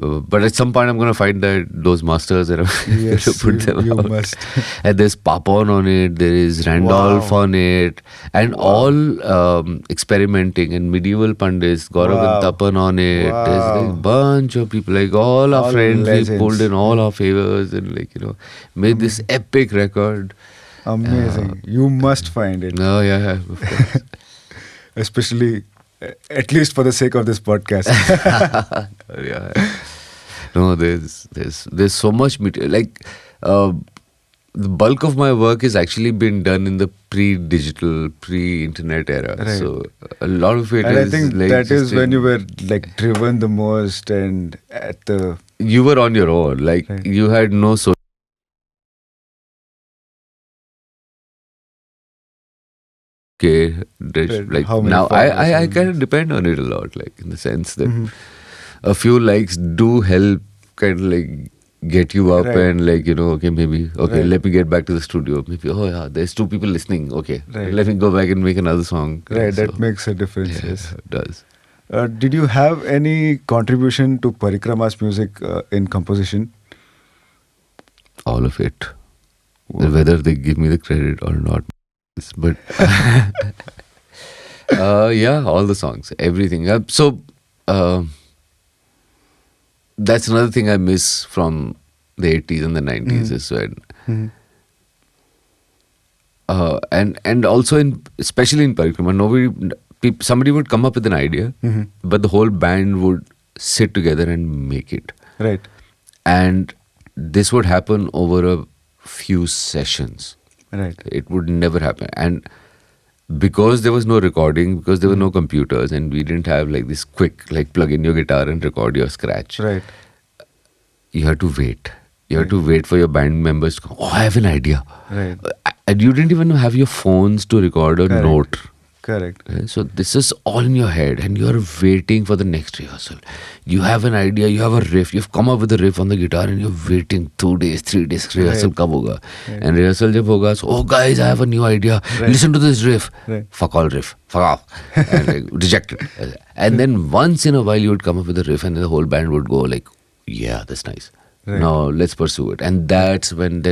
But at some point, I'm going to find those masters and I'm Yes, going to put them you out. must. And there's Papon on it, there is Randolph on it, and all experimenting, and medieval pandits, Gaurav and Tapan on it. There's like a bunch of people, like all our friends, legends. we pulled in all our favors and made this epic record. Amazing. You must find it. Oh, yeah, of course. Especially, at least for the sake of this podcast. Yeah. No, there's so much material. Like, the bulk of my work has actually been done in the pre-digital, pre-internet era. Right. So a lot of it And is I think like that is just when you were like driven the most and at the. you were on your own. Like, you had no social. Okay, like How many now followers I and- kind of depend on it a lot, like in the sense that a few likes do help kind of like get you up and okay, maybe let me get back to the studio, maybe there's 2 people listening, let me go back and make another song. Right, So, that makes a difference. Yes. it does. Did you have any contribution to Parikrama's music in composition? All of it, whether they give me the credit or not, but yeah, all the songs, everything. So that's another thing I miss from the 80s and the 90s is when and also especially in Parikrama, somebody would come up with an idea, but the whole band would sit together and make it. Right. And this would happen over a few sessions. Right. It would never happen. And because there was no recording, because there were no computers, and we didn't have like this quick, like plug in your guitar and record your scratch. Right. You had to wait. You had to wait for your band members to come. Oh, I have an idea. Right. And you didn't even have your phones to record a Correct. note. Correct. So this is all in your head, and you're waiting for the next rehearsal. You have an idea, you have a riff, you've come up with a riff on the guitar, and you're waiting 2 days, 3 days. Rehearsal kab hoga? And rehearsal jab hoga, so, oh guys, I have a new idea. Listen to this riff. Right. Fuck all riff. Fuck off. And like, reject it. And then once in a while you would come up with a riff, and the whole band would go like, yeah, that's nice. Right. Now let's pursue it. And that's when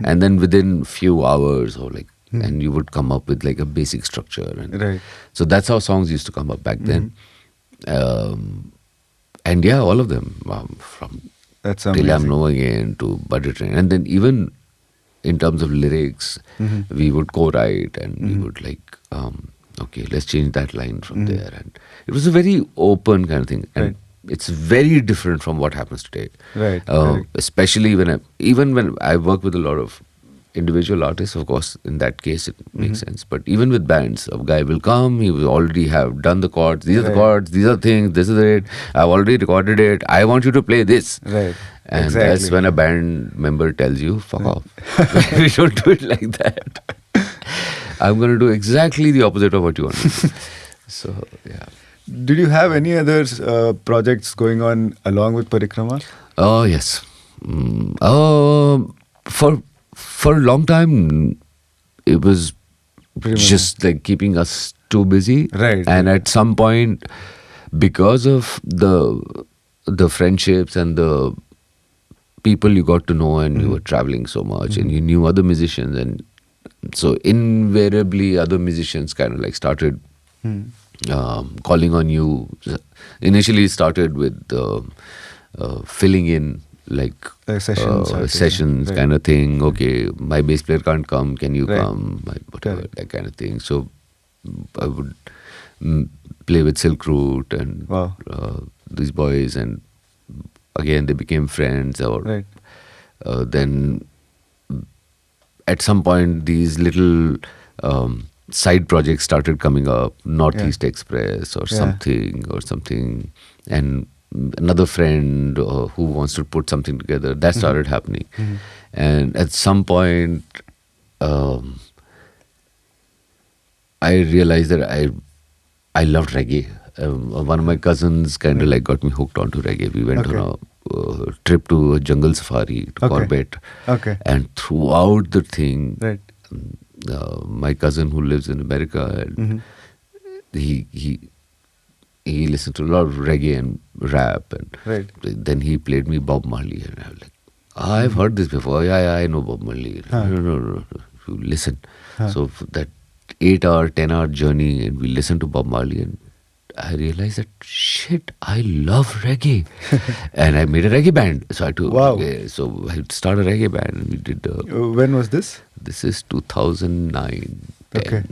and then within few hours or like, and you would come up with like a basic structure. And Right. so that's how songs used to come up back then. And yeah, all of them, from That's Till I'm amazing. No Again to Butter Train. And then even in terms of lyrics, we would co-write, and we would like, okay, let's change that line from there. And it was a very open kind of thing. And Right. it's very different from what happens today. Right. Correct. Especially even when I work with a lot of individual artists, of course, in that case it makes sense. But even with bands, a guy will come, he will already have done the chords. These are the Right. chords, these are the things, this is it. I've already recorded it. I want you to play this. Right. And Exactly. that's when a band member tells you, fuck off. We don't do it like that. I'm going to do exactly the opposite of what you want to do. So, yeah. Did you have any other projects going on along with Parikrama? Oh, yes. For a long time, it was Pretty much. just like keeping us too busy. Right. And at some point, because of the friendships and the people you got to know, and you were traveling so much, and you knew other musicians, and so invariably other musicians kind of like started calling on you. Initially, it started with filling in like Sessions or sessions right. kind of thing. Okay, my bass player can't come. Can you Right. come? Whatever, Correct. that kind of thing. So I would play with Silk Route and Wow. these boys, and again they became friends. Or Right. then at some point these little side projects started coming up, Northeast Express or something, and another friend who wants to put something together, that started happening. And at some point I realized that I loved reggae. One of my cousins kind of like got me hooked onto reggae. We went on a trip to a jungle safari to Corbett. Okay. And throughout the thing, Right. my cousin who lives in America, he listened to a lot of reggae and rap, and Right. then he played me Bob Marley, and I was like, I've heard this before. Yeah, I know Bob Marley. No. You listen. So for that 8-hour, 10-hour journey, and we listened to Bob Marley, and I realized that shit, I love reggae, and I made a reggae band. So Wow. So I started a reggae band, and we did. When was this? This is 2009. 10. Okay.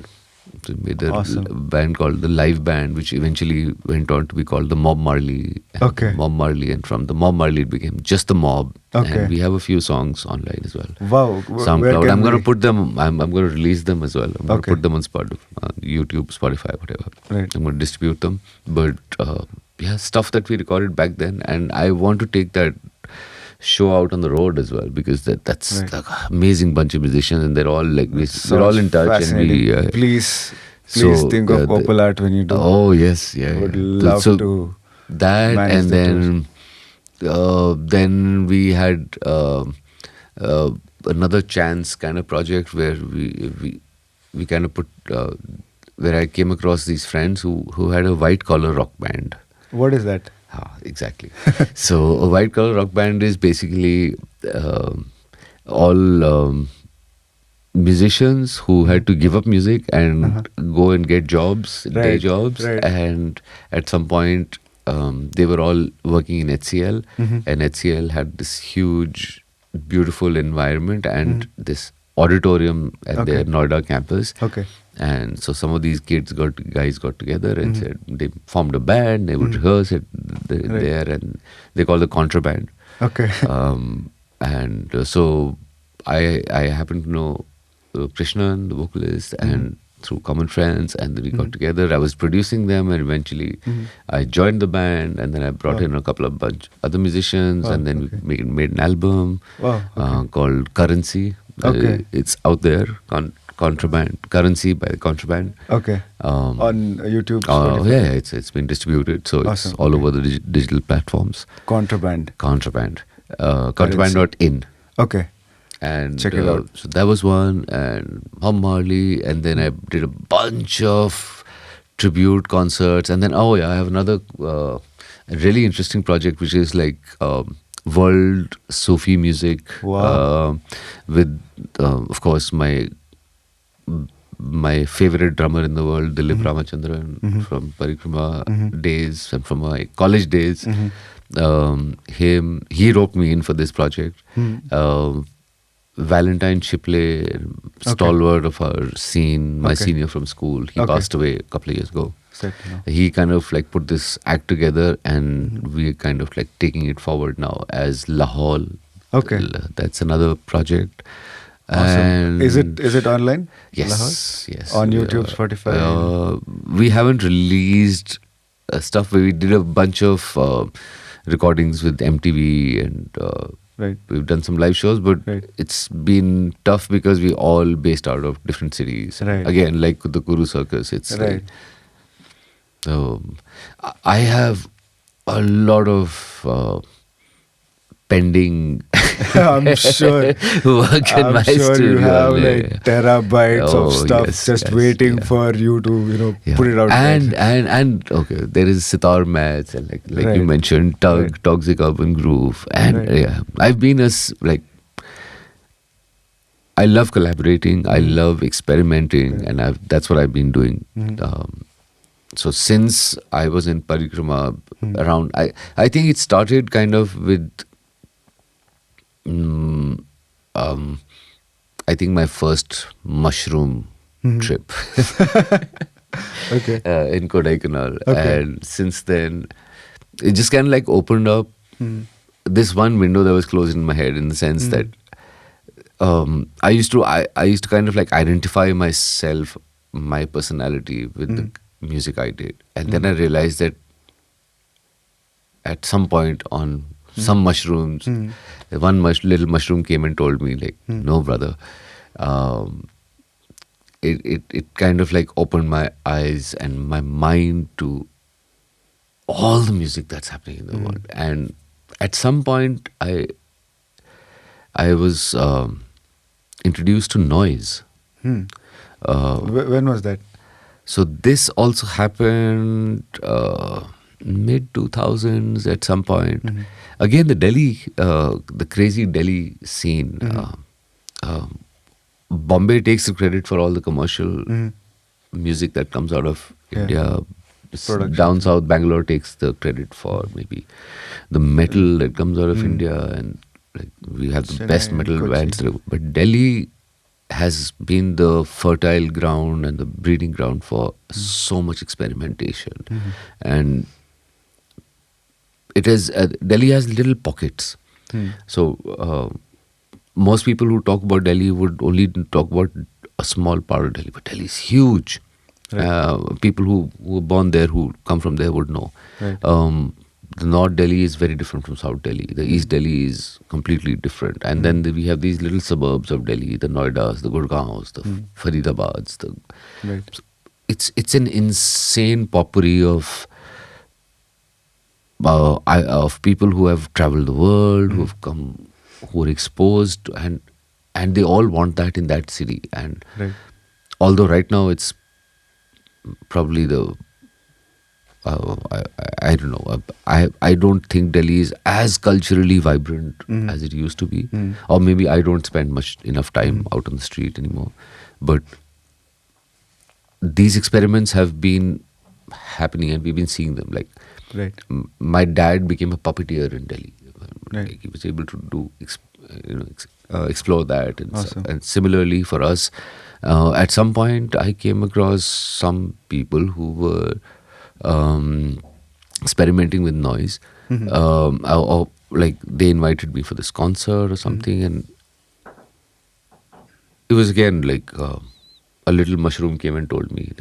So we made a Awesome. band called the Live Band, which eventually went on to be called the Mob Marley. And Okay. Mob Marley, and from the Mob Marley it became just the Mob. Okay. And we have a few songs online as well. Wow. SoundCloud. I'm going to put them. I'm going to release them as well. I'm going to Okay. put them on Spotify, YouTube, Spotify, whatever. Right. I'm going to distribute them. But yeah, stuff that we recorded back then, and I want to take that show out on the road as well, because that's Right. like an amazing bunch of musicians, and they're all like we're all in touch, and Fascinating. we Please so, think of Opal Art when you do. Oh yes, yeah. Would yeah. love So to that, manage and the then we had another chance kind of project where we kind of put where I came across these friends who had a white collar rock band. What is that? Exactly. So a white collar rock band is basically all musicians who had to give up music and go and get jobs, day Right, jobs, right. and at some point they were all working in HCL, and HCL had this huge, beautiful environment and this auditorium at their Okay. Noida campus. Okay. And so some of these guys got together and said they formed a band. They would rehearse it there, and they called it Contraband. Okay. So I happened to know Krishnan, the vocalist, and through common friends, and then we got together. I was producing them, and eventually I joined the band, and then I brought in a couple of other musicians, and then we made an album called Currency. Okay. It's out there, Contraband, Currency by Contraband. Okay. On YouTube. Oh Spotify. yeah, it's been distributed, so it's Awesome. all over the digital platforms. Contraband. Contraband.in. Okay. And Check it out. So that was one, and Bob Marley, and then I did a bunch of tribute concerts, and then I have another really interesting project, which is like world Sufi music. Wow. With of course my favorite drummer in the world, Dilip Ramachandran, from Parikrama days and from my college days. He roped me in for this project. Valentine Shipley, stalwart of our scene, my senior from school, he passed away a couple of years ago. He kind of like put this act together, and we're kind of like taking it forward now as Lahore. Okay. That's another project. Awesome. And Is it online? Yes, yes. On YouTube, Spotify. We haven't released stuff, but we did a bunch of recordings with MTV, and Right. we've done some live shows, but Right. it's been tough because we're all based out of different cities. Right. Again, like the Kuru Circus, it's Right. I have a lot of pending I'm sure. work in I'm my sure studio. you have Yeah. like terabytes of stuff just waiting yeah. for you to Yeah. put it out. And there. and okay, there is sitar mats, and like you Right. mentioned, Toxic Urban Groove, and Right. yeah, I've been I love collaborating, I love experimenting, and that's what I've been doing. So since I was in Parikrama around, I think it started kind of with I think my first mushroom trip Okay. in Kodaikanal. Okay. And since then, it just kind of like opened up this one window that was closed in my head, in the sense that I used to kind of like identify myself, my personality with the music I did. And then I realized that at some point on some mushrooms, one little mushroom came and told me like, no, brother. It kind of like opened my eyes and my mind to all the music that's happening in the world. And at some point, I was introduced to noise. When was that? So this also happened mid 2000s at some point. Again, the Delhi, the crazy Delhi scene. Bombay takes the credit for all the commercial music that comes out of India. Production. Down south, Bangalore takes the credit for maybe the metal that comes out of India, and like we have the Chennai best and metal Kochi. bands. But Delhi has been the fertile ground and the breeding ground for so much experimentation, and it is Delhi has little pockets. So most people who talk about Delhi would only talk about a small part of Delhi, but Delhi is huge. People who were born there, who come from there, would know. Right. The North Delhi is very different from South Delhi. The East Delhi is completely different. And then we have these little suburbs of Delhi, the Noidas, the Gurgaons, the Faridabads. Right. It's an insane potpourri of people who have traveled the world, who have come, who are exposed, and they all want that in that city. And Right. although right now it's probably the I don't know. I don't think Delhi is as culturally vibrant as it used to be, or maybe I don't spend enough time out on the street anymore. But these experiments have been happening, and we've been seeing them. Like Right. my dad became a puppeteer in Delhi. Right. Like he was able to do explore that, and Awesome. and similarly for us, At some point, I came across some people who were experimenting with noise. Or like they invited me for this concert or something, and it was again like a little mushroom came and told me.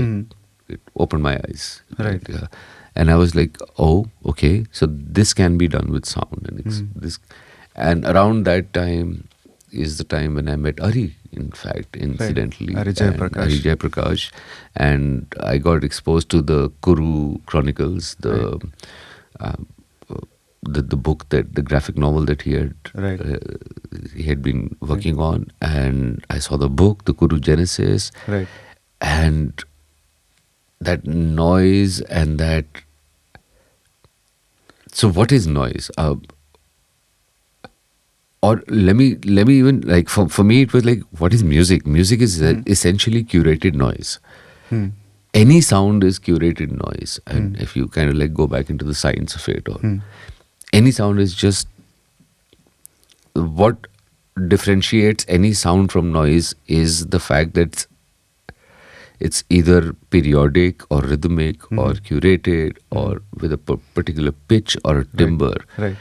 It opened my eyes. Right. Like, and I was like, oh, okay, so this can be done with sound, and it's this. And around that time is the time when I met Ari. In fact, incidentally, Ari and Jayaprakash. Ari Jayaprakash, and I got exposed to the Kuru Chronicles, the book, that the graphic novel that he had been working on, and I saw the book, the Kuru Genesis, Right. and that noise and that. So what is noise? Or let me even, like, for me it was like, what is music? Music is essentially curated noise. Any sound is curated noise, and if you kind of like go back into the science of it, or any sound is just what differentiates any sound from noise is the fact that it's either periodic or rhythmic or curated or with a particular pitch or a timbre. Right.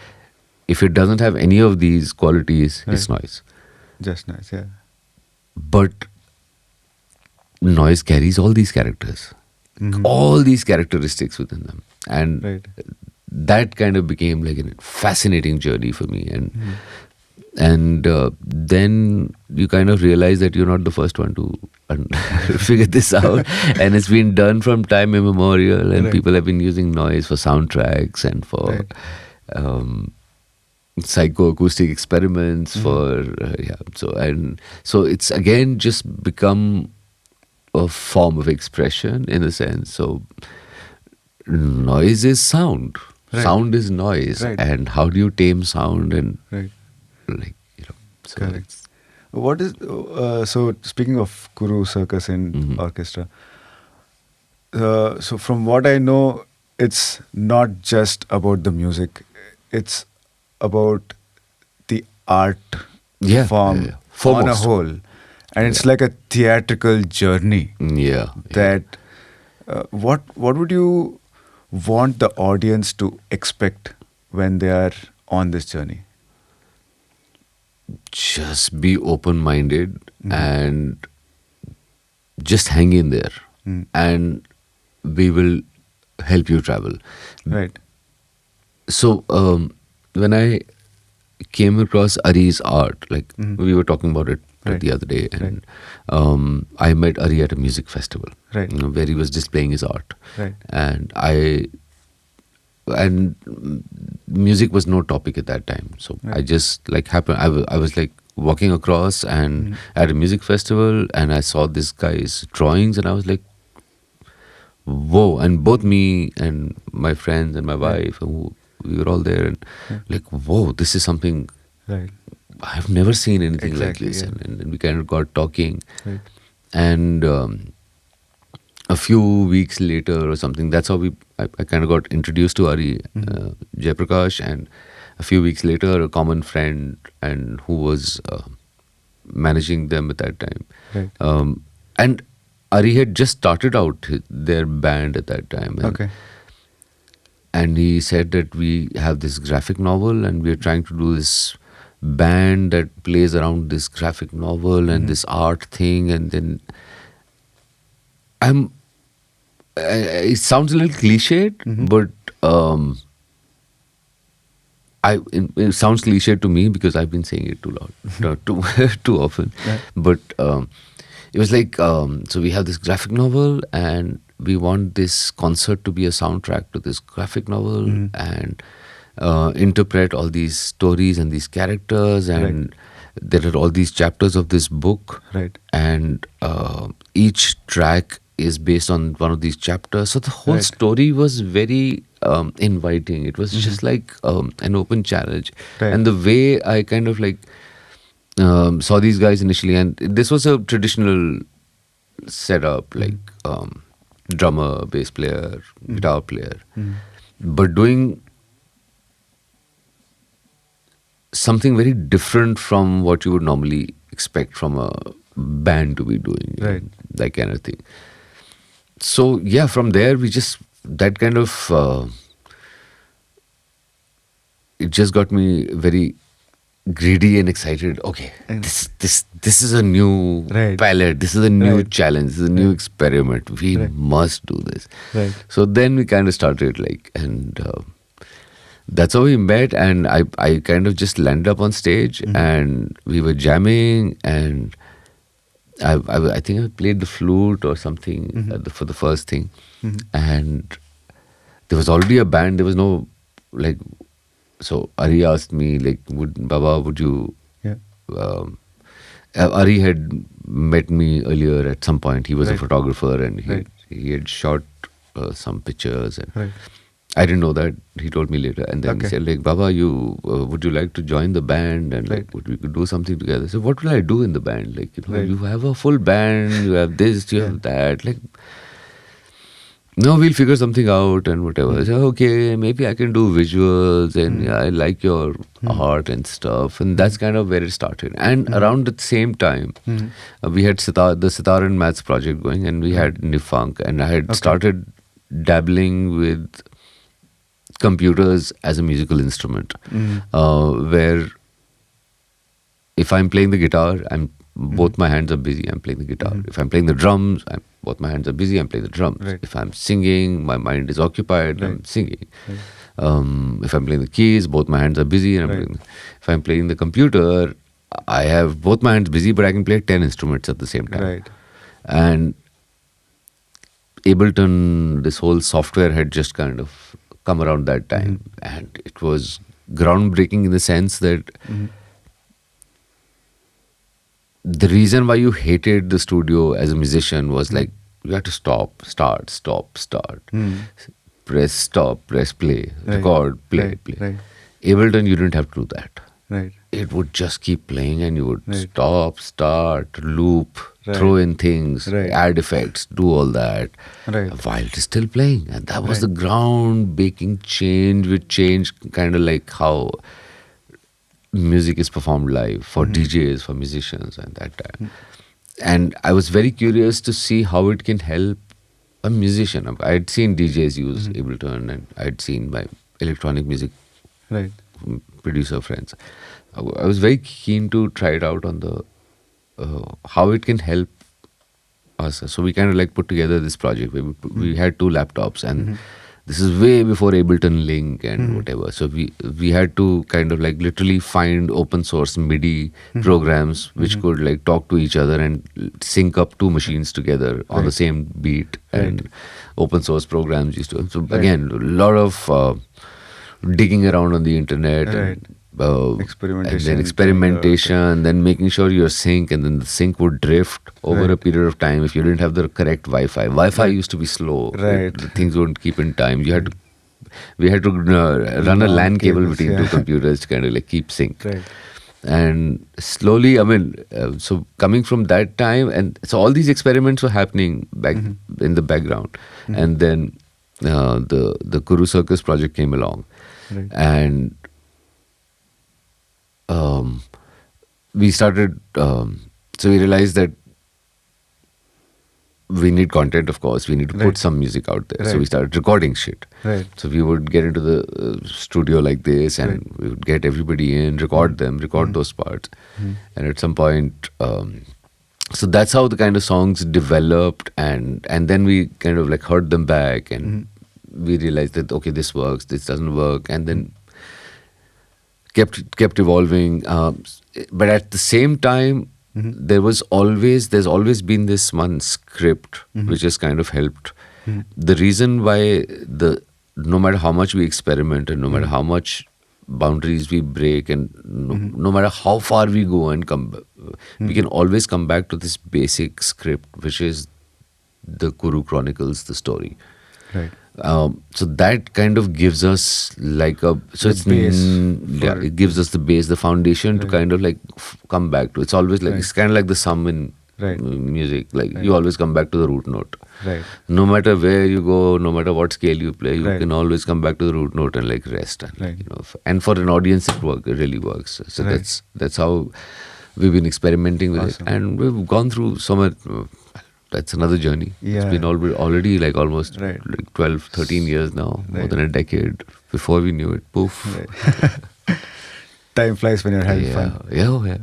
If it doesn't have any of these qualities, it's noise. Just nice. Yeah. But noise carries all these characters, all these characteristics within them, and Right. that kind of became like a fascinating journey for me. And then you kind of realize that you're not the first one to figure this out, and it's been done from time immemorial, and Right. people have been using noise for soundtracks and for psychoacoustic experiments for so it's again just become a form of expression in a sense. So noise is sound, sound is noise, and how do you tame sound? And like, so Correct. What is so speaking of Kuru Circus and orchestra, so from what I know, it's not just about the music, it's about the art form on a Foremost. whole, and it's like a theatrical journey. That what would you want the audience to expect when they are on this journey? Just be open-minded and just hang in there, and we will help you travel. Right. So when I came across Ari's art, like we were talking about it the other day, and I met Ari at a music festival, where he was displaying his art, and music was no topic at that time. So I just like happened. I was like walking across and at a music festival, and I saw this guy's drawings, and I was like, whoa! And both me and my friends and my wife, we were all there, and like, whoa! This is something. I've never seen anything like this, and we kind of got talking, and a few weeks later or something, that's how I kind of got introduced to Ari Jayaprakash, and a few weeks later, a common friend and who was managing them at that time, and Ari had just started out their band at that time, and he said that we have this graphic novel and we are trying to do this band that plays around this graphic novel and this art thing, and then it sounds a little cliched, but it sounds cliched to me because I've been saying it too loud, too often. But it was like, so we have this graphic novel and we want this concert to be a soundtrack to this graphic novel, and interpret all these stories and these characters, and there are all these chapters of this book, and each track is based on one of these chapters. So the whole story was very inviting. It was just like an open challenge. And the way I kind of like saw these guys initially, and this was a traditional setup, like drummer, bass player, guitar player, but doing something very different from what you would normally expect from a band to be doing, Right. that kind of thing. So yeah, from there we just that kind of it just got me very greedy and excited. Okay, And- this is a new Right. palette. This is a new Right. challenge. This is a new experiment. We Right. must do this. Right. So then we kind of started and that's how we met. And I kind of just landed up on stage and we were jamming and I think I played the flute or something for the first thing. And there was already a band. There was no like. So Ari asked me like, would you? Yeah. Ari had met me earlier at some point. He was a Right. photographer and Right. he had shot some pictures and Right. I didn't know that. He told me later, and then Okay. he said like, Baba, would you like to join the band and Right. like we could do something together? So what will I do in the band? Like Right. you have a full band, you have this, you have that. Like no, we'll figure something out and whatever. I said, okay, maybe I can do visuals and yeah, I like your art and stuff. And that's kind of where it started. And around the same time, we had the Sitar and Maths project going and we had Nifunk. And I had started dabbling with computers as a musical instrument, where if I'm playing the guitar, both my hands are busy, I'm playing the guitar. If I'm playing the drums, both my hands are busy, I'm playing the drums. Right. If I'm singing, my mind is occupied, I'm Right. singing. If I'm playing the keys, both my hands are busy. And Right. if I'm playing the computer, I have both my hands busy, but I can play 10 instruments at the same time. Right. And Ableton, this whole software had just kind of come around that time. And it was groundbreaking in the sense that the reason why you hated the studio as a musician was like you had to stop, start, stop, start, press stop, press play, Right. record, play, Right. play. Right. Ableton, you didn't have to do that. Right. It would just keep playing and you would Right. stop, start, loop, Right. throw in things, Right. add effects, do all that Right. while it is still playing. And that was Right. the ground-breaking change, which changed kind of like how music is performed live for DJs, for musicians at that time. And I was very curious to see how it can help a musician. I'd seen DJs use Ableton and I'd seen my electronic music Right. producer friends. I was very keen to try it out on the how it can help us. So we kind of like put together this project where we had 2 laptops and this is way before Ableton Link and whatever. So we had to kind of like literally find open source MIDI programs which could like talk to each other and sync up 2 machines together on the same beat. And open source programs used to. So again, a lot of digging around on the internet. And, Experimentation. and then experimentation, then making sure your sync, and then the sync would drift over a period of time if you didn't have the correct Wi-Fi. Wi-Fi used to be slow. Right. The things wouldn't keep in time. We had to run a LAN cable cables, between yeah. 2 computers to kind of like keep sync. Right. And slowly, so coming from that time, and so all these experiments were happening back in the background. And then the Kuru Circus project came along. Right. And we started, so we realized that we need content, of course. We need to Right. put some music out there. So we Right. started recording shit. Right. So we would get into the studio like this and Right. we would get everybody in, record them, record those parts. And at some point, so that's how the kind of songs developed. And then we kind of like heard them back and we realized that, okay, this works, this doesn't work. And then kept evolving. But at the same time, there's always been this one script which has kind of helped. The reason why no matter how much we experiment and no matter how much boundaries we break and no matter how far we go and we can always come back to this basic script, which is the Kuru Chronicles, the story. Right. So that kind of gives us like The base yeah, for it gives us the base, the foundation to Right. kind of like come back to. It's always like Right. it's kind of like the sum in Right. music. Like Right. you always come back to the root note. Right. No matter where you go, no matter what scale you play, you Right. can always come back to the root note and like rest. And Right. and for an audience, it really works. So Right. that's how we've been experimenting with Awesome. it, and we've gone through so much. That's another journey. Yeah. It's been already like almost Right. like 12, 13 years now, more Right. than a decade. Before we knew it, poof. Right. Time flies when you're having yeah, fun. yeah.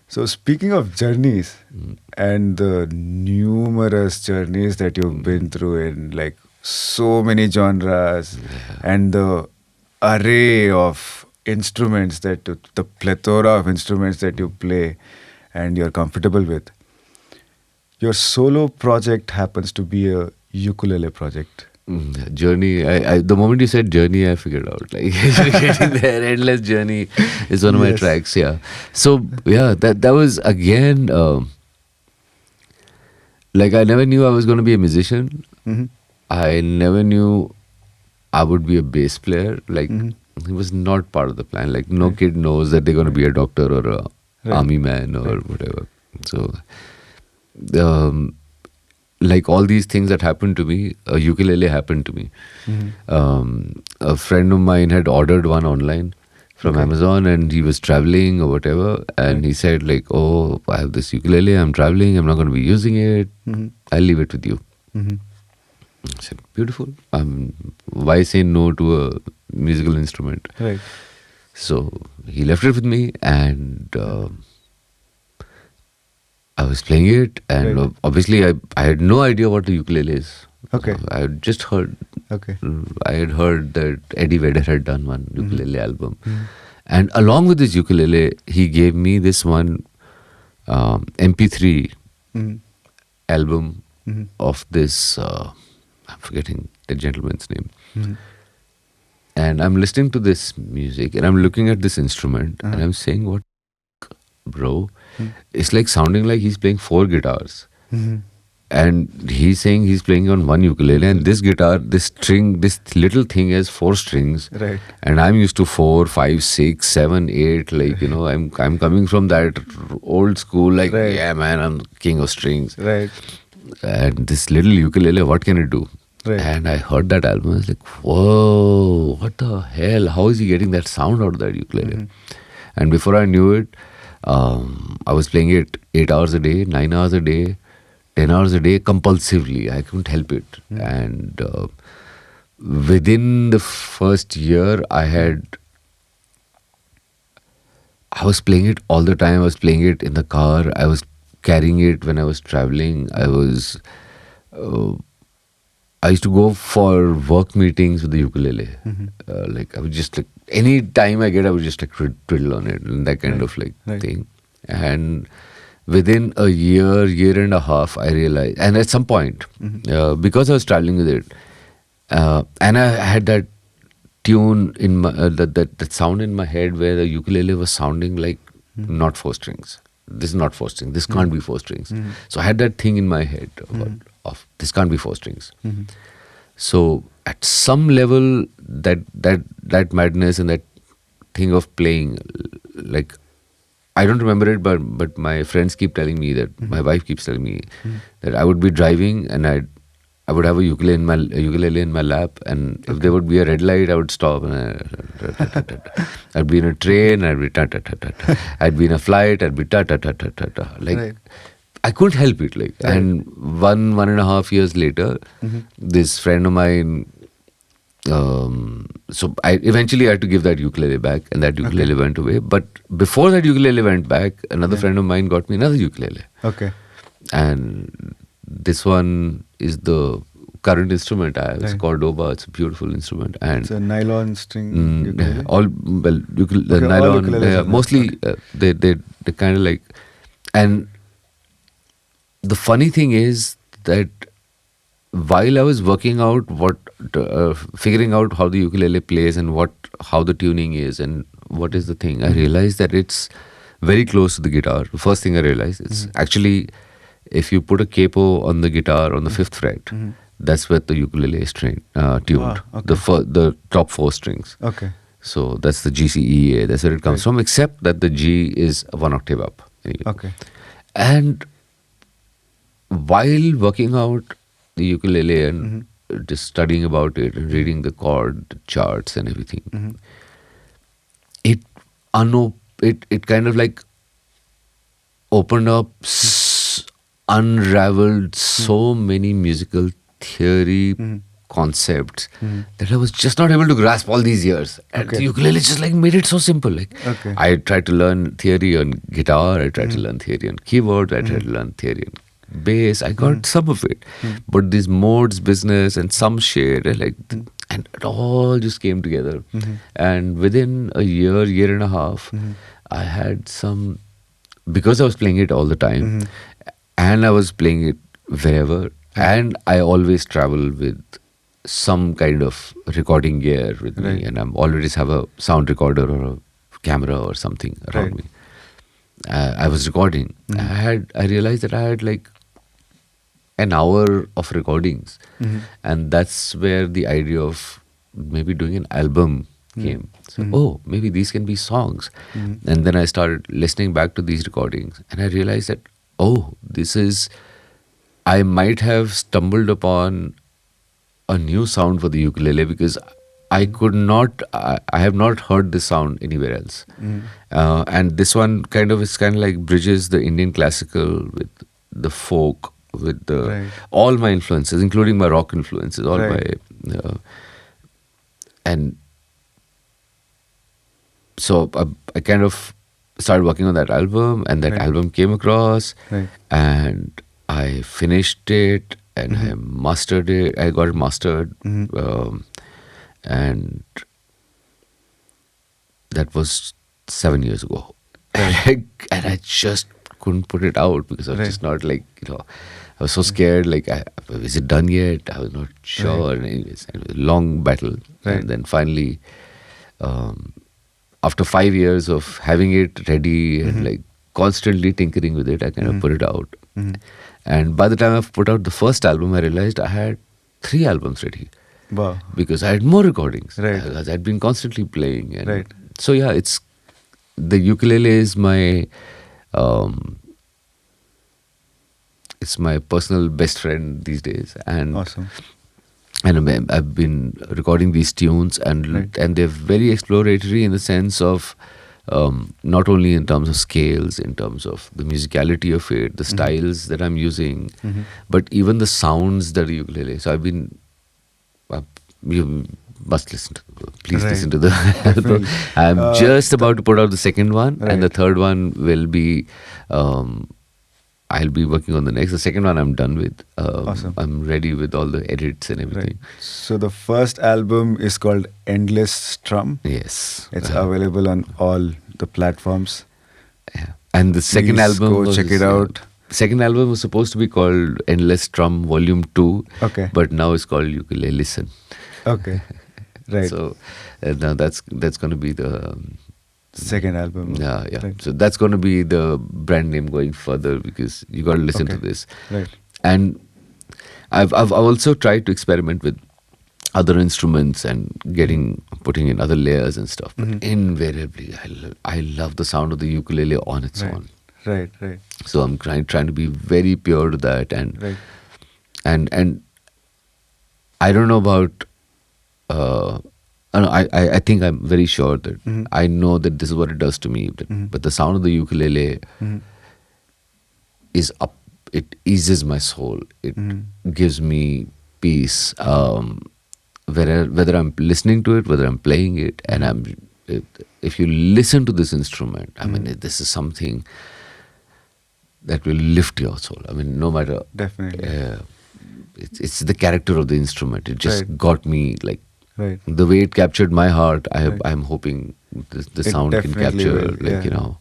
So speaking of journeys and the numerous journeys that you've been through in like so many genres and the array of instruments the plethora of instruments that you play and you're comfortable with. Your solo project happens to be a ukulele project. Journey. The moment you said journey, I figured out like getting there. Endless journey is one of my Yes. tracks. Yeah. So yeah, that was again. Like I never knew I was going to be a musician. Mm-hmm. I never knew I would be a bass player. Like it was not part of the plan. Like no kid knows that they're going to be a doctor or a army man or whatever. So, like all these things that happened to me, a ukulele happened to me. A friend of mine had ordered one online from Amazon, and he was traveling or whatever, and he said like, "Oh, I have this ukulele. I'm traveling. I'm not going to be using it. I'll leave it with you." Mm-hmm. I said, "Beautiful. Why say no to a musical instrument?" Right. So he left it with me, and I was playing it, and Right. obviously I had no idea what the ukulele is. Okay. I had just heard. Okay. I had heard that Eddie Vedder had done one ukulele album, and along with this ukulele, he gave me this one MP3 Mm-hmm. album Mm-hmm. of this. I'm forgetting the gentleman's name. Mm-hmm. And I'm listening to this music, and I'm looking at this instrument, and I'm saying, "What, bro?" It's like sounding like he's playing 4 guitars. Mm-hmm. And he's saying he's playing on one ukulele, and this guitar, this string, this little thing has 4 strings. Right. And I'm used to 4, 5, 6, 7, 8. Like, you know, I'm coming from that old school, like, Right. yeah, man, I'm king of strings. Right. And this little ukulele, what can it do? Right. And I heard that album. I was like, whoa, what the hell? How is he getting that sound out of that ukulele? And before I knew it, I was playing it 8 hours a day, 9 hours a day, 10 hours a day compulsively. I couldn't help it. And within the first year, I was playing it all the time. I was playing it in the car. I was carrying it when I was traveling. I used to go for work meetings with the ukulele. Like I would just like any time I get, I would just like twiddle on it and that kind of like thing. And within a year and a half, I realized, and at some point, because I was traveling with it, and I had that tune in my that sound in my head where the ukulele was sounding like not 4 strings. This is not 4 strings. This can't be 4 strings. So I had that thing in my head of this can't be 4 strings. So at some level, that madness and that thing of playing, like I don't remember it, but my friends keep telling me that my wife keeps telling me that I would be driving and I would have a ukulele in my lap, and if there would be a red light, I would stop. And I'd be in a train, I'd be ta ta ta ta ta. I'd be in a flight, I'd be ta ta ta ta ta ta. Like I couldn't help it. Like, and 1.5 years later, this friend of mine. So I eventually had to give that ukulele back, and that ukulele went away. But before that ukulele went back, another friend of mine got me another ukulele. Okay. And this one is the current instrument I have. It's called Oba. It's a beautiful instrument. And It's a nylon string ukulele. nylon. ukuleles are Mostly they kind of like. And the funny thing is that while I was working out figuring out how the ukulele plays and how the tuning is and what is the thing, I realized that it's very close to the guitar. The first thing I realized, it's actually, if you put a capo on the guitar on the 5th fret, that's where the ukulele is tuned. okay. The top 4 strings. Okay. So that's the G, C, E, A. That's where it comes from, except that the G is 1 octave up. Okay. And while working out the ukulele and just studying about it and reading the chord charts and everything, it kind of like opened up, unraveled so many musical theory concepts that I was just not able to grasp all these years. And the ukulele just like made it so simple. Like I tried to learn theory on guitar, I tried to learn theory on keyboard, I tried to learn theory on bass. I got some of it, but these modes, business, and some shade, and it all just came together. And within a year and a half, I had some, because I was playing it all the time, and I was playing it wherever, and I always travel with some kind of recording gear with me, and I always have a sound recorder or a camera or something around me. I was recording. I realized that I had like an hour of recordings, and that's where the idea of maybe doing an album came. So, maybe these can be songs. And then I started listening back to these recordings, and I realized that, I might have stumbled upon a new sound for the ukulele, because I have not heard this sound anywhere else. And this one kind of like bridges the Indian classical with the folk, with the all my influences, including my rock influences, all my and so I kind of started working on that album, and that album came across, and I finished it, and I mastered it. I got it mastered, and that was 7 years ago. And I just couldn't put it out because I was just not like, I was so scared, like, is it done yet? I was not sure. And anyways, it was a long battle. And then finally, after 5 years of having it ready and like constantly tinkering with it, I kind of put it out. And by the time I've put out the first album, I realized I had 3 albums ready. Wow. Because I had more recordings. Because I'd been constantly playing. And so yeah, the ukulele is my it's my personal best friend these days. And Awesome. And I've been recording these tunes, and they're very exploratory in the sense of not only in terms of scales, in terms of the musicality of it, the styles that I'm using, but even the sounds that the ukulele. So you must please listen to the album. I'm just about to put out the second one, and the third one will be, I'll be working on the next. The second one I'm done with. Awesome. I'm ready with all the edits and everything. So the first album is called Endless Strum. Yes. It's available on all the platforms. Yeah. And the second Please album go check it out. Second album was supposed to be called Endless Strum Volume 2. Okay. But now it's called Ukulele Listen. Okay. Right. So now that's going to be the second album. Yeah. Right. So that's going to be the brand name going further, because you got to listen to this. Right. And I've also tried to experiment with other instruments and putting in other layers and stuff. But invariably, I love the sound of the ukulele on its own. Right. So I'm trying to be very pure to that, and and I don't know about. I think I'm very sure that I know that this is what it does to me. But the sound of the ukulele is up. It eases my soul. It gives me peace. Whether I'm listening to it, whether I'm playing it, and if you listen to this instrument, I mean, this is something that will lift your soul. I mean, no matter. Definitely. It's the character of the instrument. It just got me like. Right. The way it captured my heart, I'm hoping the sound can capture will,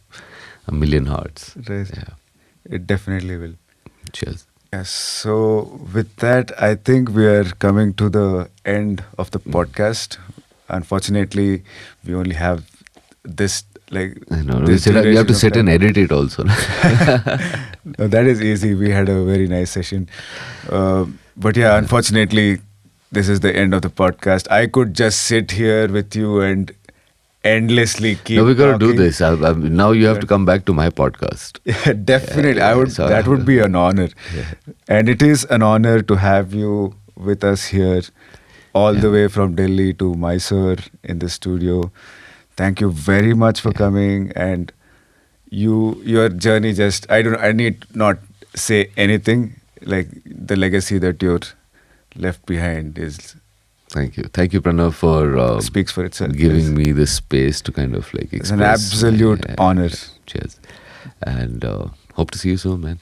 a million hearts. Right. Yeah. It definitely will. Cheers. Yes. So with that, I think we are coming to the end of the podcast. Unfortunately, we only have this this you have duration to of sit time. and edit it also. No, that is easy. We had a very nice session. But yeah, unfortunately, this is the end of the podcast. I could just sit here with you and endlessly keep. No, we got to do talking. this. Now you have to come back to my podcast. Yeah, definitely. So- That would be an honor. And it is an honor to have you with us here, all the way from Delhi to Mysore in the studio. Thank you very much for coming. And your journey just I need not say anything. Like the legacy that you're left behind is Thank you. Thank you, Pranav, for speaks for itself. giving me this space to kind of like It's express. an absolute honor. Cheers. And hope to see you soon, man.